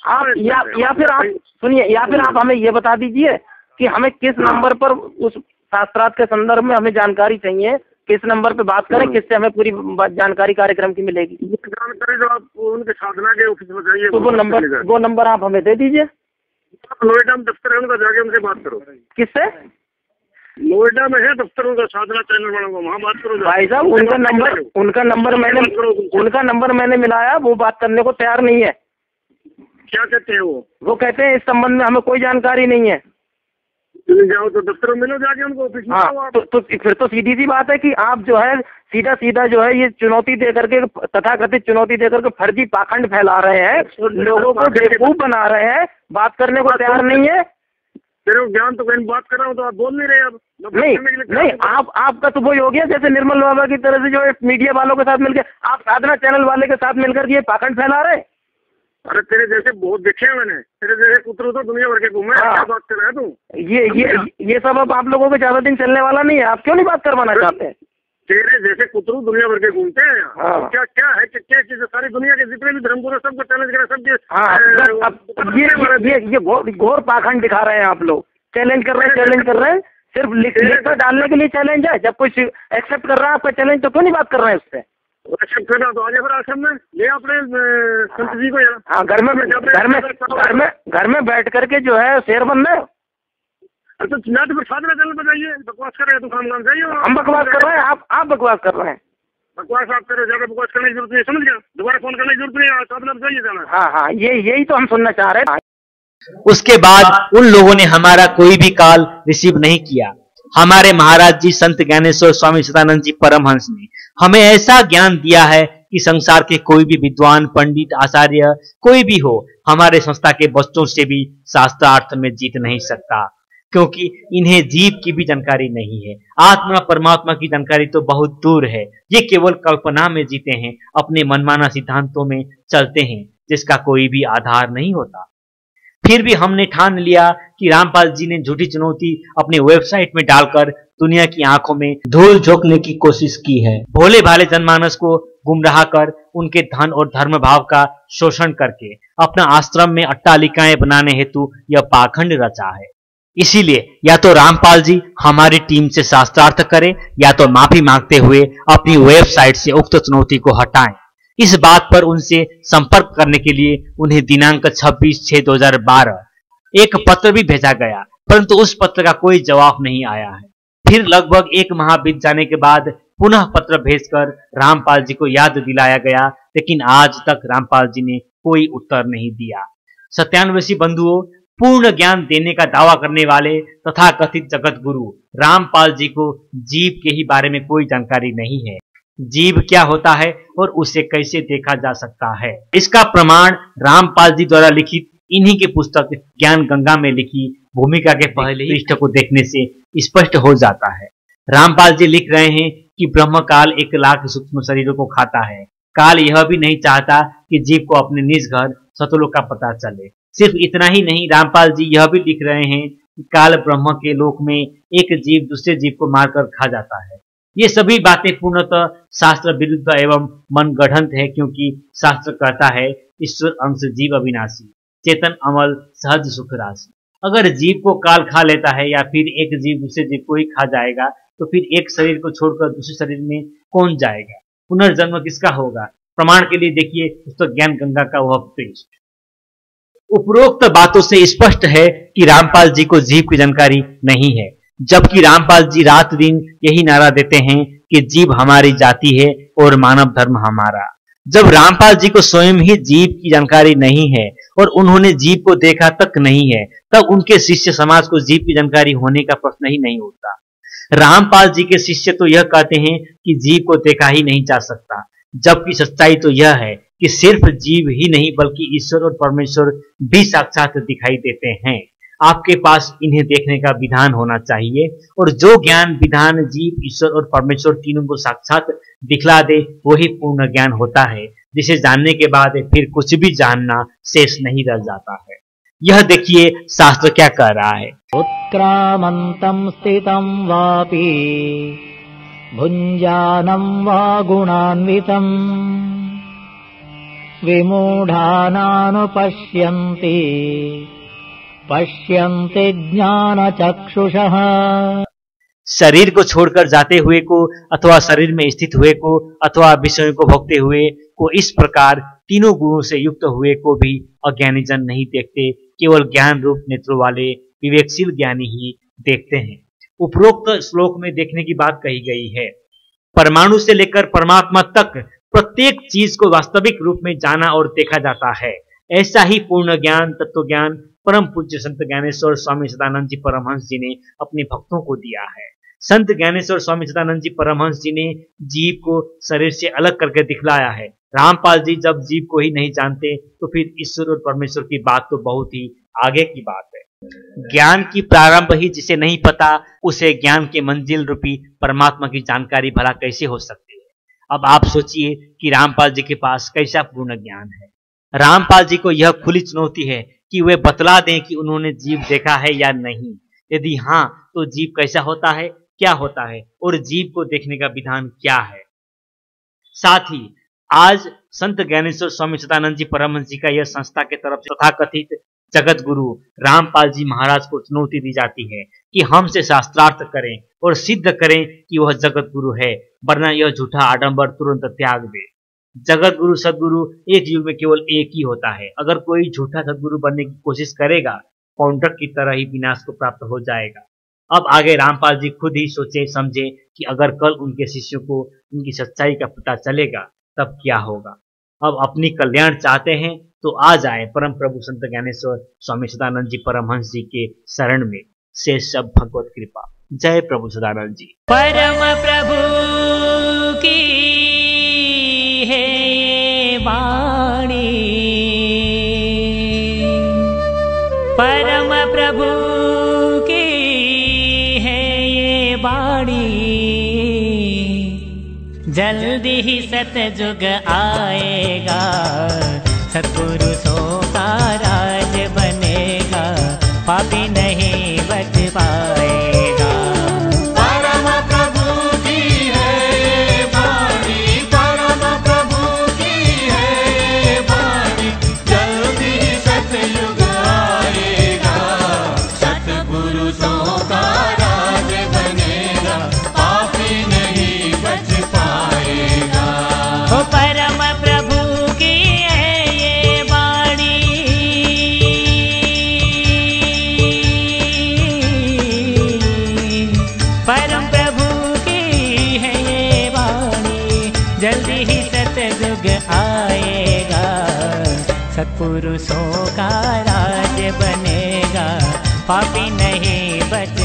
आप या फिर आप सुनिए, या फिर आप हमें ये बता दीजिए कि हमें किस नंबर पर उस शास्त्रार्थ के संदर्भ में हमें जानकारी चाहिए, किस नंबर पे बात करें, किससे हमें पूरी जानकारी कार्यक्रम की मिलेगी। जानकारी जो आप उनके साधना के ऑफिस में जाइए, तो वो नंबर आप हमें दे दीजिए। नोएडा में दफ्तर है उनका, जाके उनसे बात करो। किससे? नोएडा में है दफ्तर उनका, साधना चैनल वालों का, वहाँ बात करो। भाई साहब, उनका नंबर मैंने मिलाया, वो बात करने को तैयार नहीं है। क्या कहते हैं वो कहते हैं इस संबंध में हमें कोई जानकारी नहीं है। जाओ तो दफ्तर में मिलो जाके उनको, ऑफिस में। हाँ, तो फिर तो सीधी सी बात है कि आप जो है सीधा जो है ये चुनौती दे करके, तथाकथित चुनौती दे करके फर्जी पाखंड फैला रहे हैं, लोगों को बेवकूफ बना रहे हैं, बात करने को तैयार नहीं है। तेरे को ज्ञान तो कहीं बात कर रहा हूँ तो आप बोल नहीं रहे अब। नहीं आपका तो वही हो गया जैसे निर्मल बाबा की तरह से जो है मीडिया वालों के साथ मिलकर आप साधना चैनल वाले के साथ मिलकर ये पाखंड फैला रहे। अरे तेरे जैसे बहुत देखे हैं मैंने, तेरे जैसे पुत्र तो दुनिया भर के घूमे। क्या बात कर रहा है तू? ये सब अब आप लोगों के ज्यादा दिन चलने वाला नहीं है। आप क्यों नहीं बात करवाना चाहते हैं? तेरे जैसे पुत्र दुनिया भर के घूमते हैं। क्या क्या है क्या चीज? सारी दुनिया के जितने भी धर्मगुरु सबको चैलेंज करें सब। ये घोर पाखंड दिखा रहे हैं आप लोग। चैलेंज कर रहे हैं सिर्फ लिख कर डालने के लिए चैलेंज है। जब कोई एक्सेप्ट कर रहा है आपका चैलेंज तो क्यों नहीं बात कर रहे हैं उससे? एक्सेप्ट करना तो आगे फिर आश्रम में ले अपने संत जी को यहाँ। हाँ, घर में बैठ करके जो है शेर बनना है। तो फिर साधना चैनल पर जाइए, बकवास कर रहे हैं तो काम चाहिए। हम बकवास कर रहे हैं, आप बकवास कर रहे हैं। बकवास आप करो, ज्यादा बकवास करने की जरूरत नहीं, समझ गया? दोबारा फोन करने की जरूरत नहीं है, साधना पर जाइए जाना। हाँ, यही तो हम सुनना चाह रहे हैं। उसके बाद उन लोगों ने हमारा कोई भी कॉल रिसीव नहीं किया। हमारे महाराज जी संत ज्ञानेश्वर स्वामी सदानंद जी परमहंस ने हमें ऐसा ज्ञान दिया है कि संसार के कोई भी विद्वान, पंडित, आचार्य कोई भी हो, हमारे संस्था के बच्चों से भी शास्त्रार्थ में जीत नहीं सकता, क्योंकि इन्हें जीव की भी जानकारी नहीं है। आत्मा परमात्मा की जानकारी तो बहुत दूर है। ये केवल कल्पना में जीते हैं, अपने मनमाना सिद्धांतों में चलते हैं जिसका कोई भी आधार नहीं होता। फिर भी हमने ठान लिया कि रामपाल जी ने झूठी चुनौती अपने वेबसाइट में डालकर दुनिया की आंखों में धूल झोंकने की कोशिश की है। भोले भाले जनमानस को गुमराह कर उनके धन और धर्म भाव का शोषण करके अपना आश्रम में अट्टालिकाएं बनाने हेतु यह पाखंड रचा है। इसीलिए या तो रामपाल जी हमारी टीम से शास्त्रार्थ करें या तो माफी मांगते हुए अपनी वेबसाइट से उक्त चुनौती को हटाएं। इस बात पर उनसे संपर्क करने के लिए उन्हें दिनांक 26/6/2012 एक पत्र भी भेजा गया, परंतु उस पत्र का कोई जवाब नहीं आया है। फिर लगभग 1 माह बीत जाने के बाद पुनः पत्र भेजकर रामपाल जी को याद दिलाया गया, लेकिन आज तक रामपाल जी ने कोई उत्तर नहीं दिया। सत्यान्वेषी बंधुओं, पूर्ण ज्ञान देने का दावा करने वाले तथा कथित जगत गुरु रामपाल जी को जीव के ही बारे में कोई जानकारी नहीं है। जीव क्या होता है और उसे कैसे देखा जा सकता है, इसका प्रमाण रामपाल जी द्वारा लिखित इन्हीं के पुस्तक ज्ञान गंगा में लिखी भूमिका के पहले पृष्ठ को देखने से स्पष्ट हो जाता है। रामपाल जी लिख रहे हैं कि ब्रह्म काल 1 लाख सूक्ष्म शरीरों को खाता है। काल यह भी नहीं चाहता कि जीव को अपने निज घर सतलोक का पता चले। सिर्फ इतना ही नहीं, रामपाल जी यह भी लिख रहे हैं कि काल ब्रह्म के लोक में एक जीव दूसरे जीव को मारकर खा जाता है। ये सभी बातें पूर्णतः शास्त्र विरुद्ध एवं मनगढ़ंत है, क्योंकि शास्त्र कहता है ईश्वर अंश जीव अविनाशी, चेतन अमल सहज सुख राशि। अगर जीव को काल खा लेता है या फिर एक जीव दूसरे जीव को ही खा जाएगा, तो फिर एक शरीर को छोड़कर दूसरे शरीर में कौन जाएगा? पुनर्जन्म किसका होगा? प्रमाण के लिए देखिए पुस्तक ज्ञान गंगा का वह पृष्ठ। उपरोक्त बातों से स्पष्ट है कि रामपाल जी को जीव की जानकारी नहीं है, जबकि रामपाल जी रात दिन यही नारा देते हैं कि जीव हमारी जाति है और मानव धर्म हमारा। जब रामपाल जी को स्वयं ही जीव की जानकारी नहीं है और उन्होंने जीव को देखा तक नहीं है, तब उनके शिष्य समाज को जीव की जानकारी होने का प्रश्न ही नहीं उठता। रामपाल जी के शिष्य तो यह कहते हैं कि जीव को देखा ही नहीं जा सकता, जबकि सच्चाई तो यह है कि सिर्फ जीव ही नहीं बल्कि ईश्वर और परमेश्वर भी साक्षात दिखाई देते हैं। आपके पास इन्हें देखने का विधान होना चाहिए, और जो ज्ञान विधान जीव, ईश्वर और परमेश्वर तीनों को साक्षात दिखला दे वही पूर्ण ज्ञान होता है, जिसे जानने के बाद फिर कुछ भी जानना शेष नहीं रह जाता है। यह देखिए शास्त्र क्या कह रहा है। उत्क्रामन्तं स्थितं वापि भुञ्जानं वा गुणान्वितम् विमूढानानुपश्यन्ति पश्यन्ति ज्ञानचक्षुषः। शरीर को छोड़कर जाते हुए को अथवा शरीर में स्थित हुए को अथवा विषयों को भोगते हुए को, इस प्रकार तीनों गुणों से युक्त हुए को भी अज्ञानी जन नहीं देखते, केवल ज्ञान रूप नेत्रों वाले विवेकशील ज्ञानी ही देखते हैं। उपरोक्त श्लोक में देखने की बात कही गई है। परमाणु से लेकर परमात्मा तक प्रत्येक चीज को वास्तविक रूप में जाना और देखा जाता है। ऐसा ही पूर्ण ज्ञान, तत्व ज्ञान परम पूज्य संत ज्ञानेश्वर स्वामी सदानंद जी परमहंस जी ने अपने भक्तों को दिया है। संत ज्ञानेश्वर स्वामी सदानंद जी परमहंस जी ने जीव को शरीर से अलग करके दिखलाया है। रामपाल जी जब जीव को ही नहीं जानते तो फिर ईश्वर और परमेश्वर की बात तो बहुत ही आगे की बात है। ज्ञान की प्रारंभ ही जिसे नहीं पता, उसे ज्ञान के मंजिल रूपी परमात्मा की जानकारी भला कैसे हो सकती है। अब आप सोचिए कि रामपाल जी के पास कैसा पूर्ण ज्ञान है। रामपाल जी को यह खुली चुनौती है कि वे बतला दें कि उन्होंने जीव देखा है या नहीं। यदि हाँ, तो जीव कैसा होता है, क्या होता है, और जीव को देखने का विधान क्या है। साथ ही आज संत ज्ञानेश्वर स्वामी सदानंद जी परमहंस जी का यह संस्था के तरफ से तथाकथित जगत गुरु रामपाल जी महाराज को चुनौती दी जाती है कि हमसे शास्त्रार्थ करें और सिद्ध करें कि वह जगत गुरु है, वरना यह झूठा आडंबर तुरंत त्याग दे। जगत गुरु सदगुरु एक युग में केवल एक ही होता है। अगर कोई झूठा सदगुरु बनने की कोशिश करेगा, कॉन्ट्रैक्ट की तरह ही विनाश को प्राप्त हो जाएगा। अब आगे रामपाल जी खुद ही सोचे समझे कि अगर कल उनके शिष्यों को उनकी सच्चाई का पता चलेगा तब क्या होगा। अब अपनी कल्याण चाहते हैं तो आ जाए परम प्रभु संत ज्ञानेश्वर स्वामी सदानंद जी परमहंस जी के शरण में। शेष सब भगवत कृपा। जय प्रभु सदानंद जी। परम प्रभु की है ये वाणी, परम प्रभु की है ये वाणी, जल्दी ही सतयुग आएगा, सत्पुरुषों का राज बनेगा, पापी नहीं बच पाएगा। परम प्रभु की है वाणी, परम प्रभु की है वाणी, जल्दी ही सतयुग आएगा, सत्पुरुषों का राज बनेगा, पापी नहीं बच पाएगा। ओ परम प्रभु की है ये वाणी, परम प्रभु की है ये वाणी, जल्दी ही सतयुग आएगा, सत्पुरुषों का राज बनेगा, पापी नहीं बच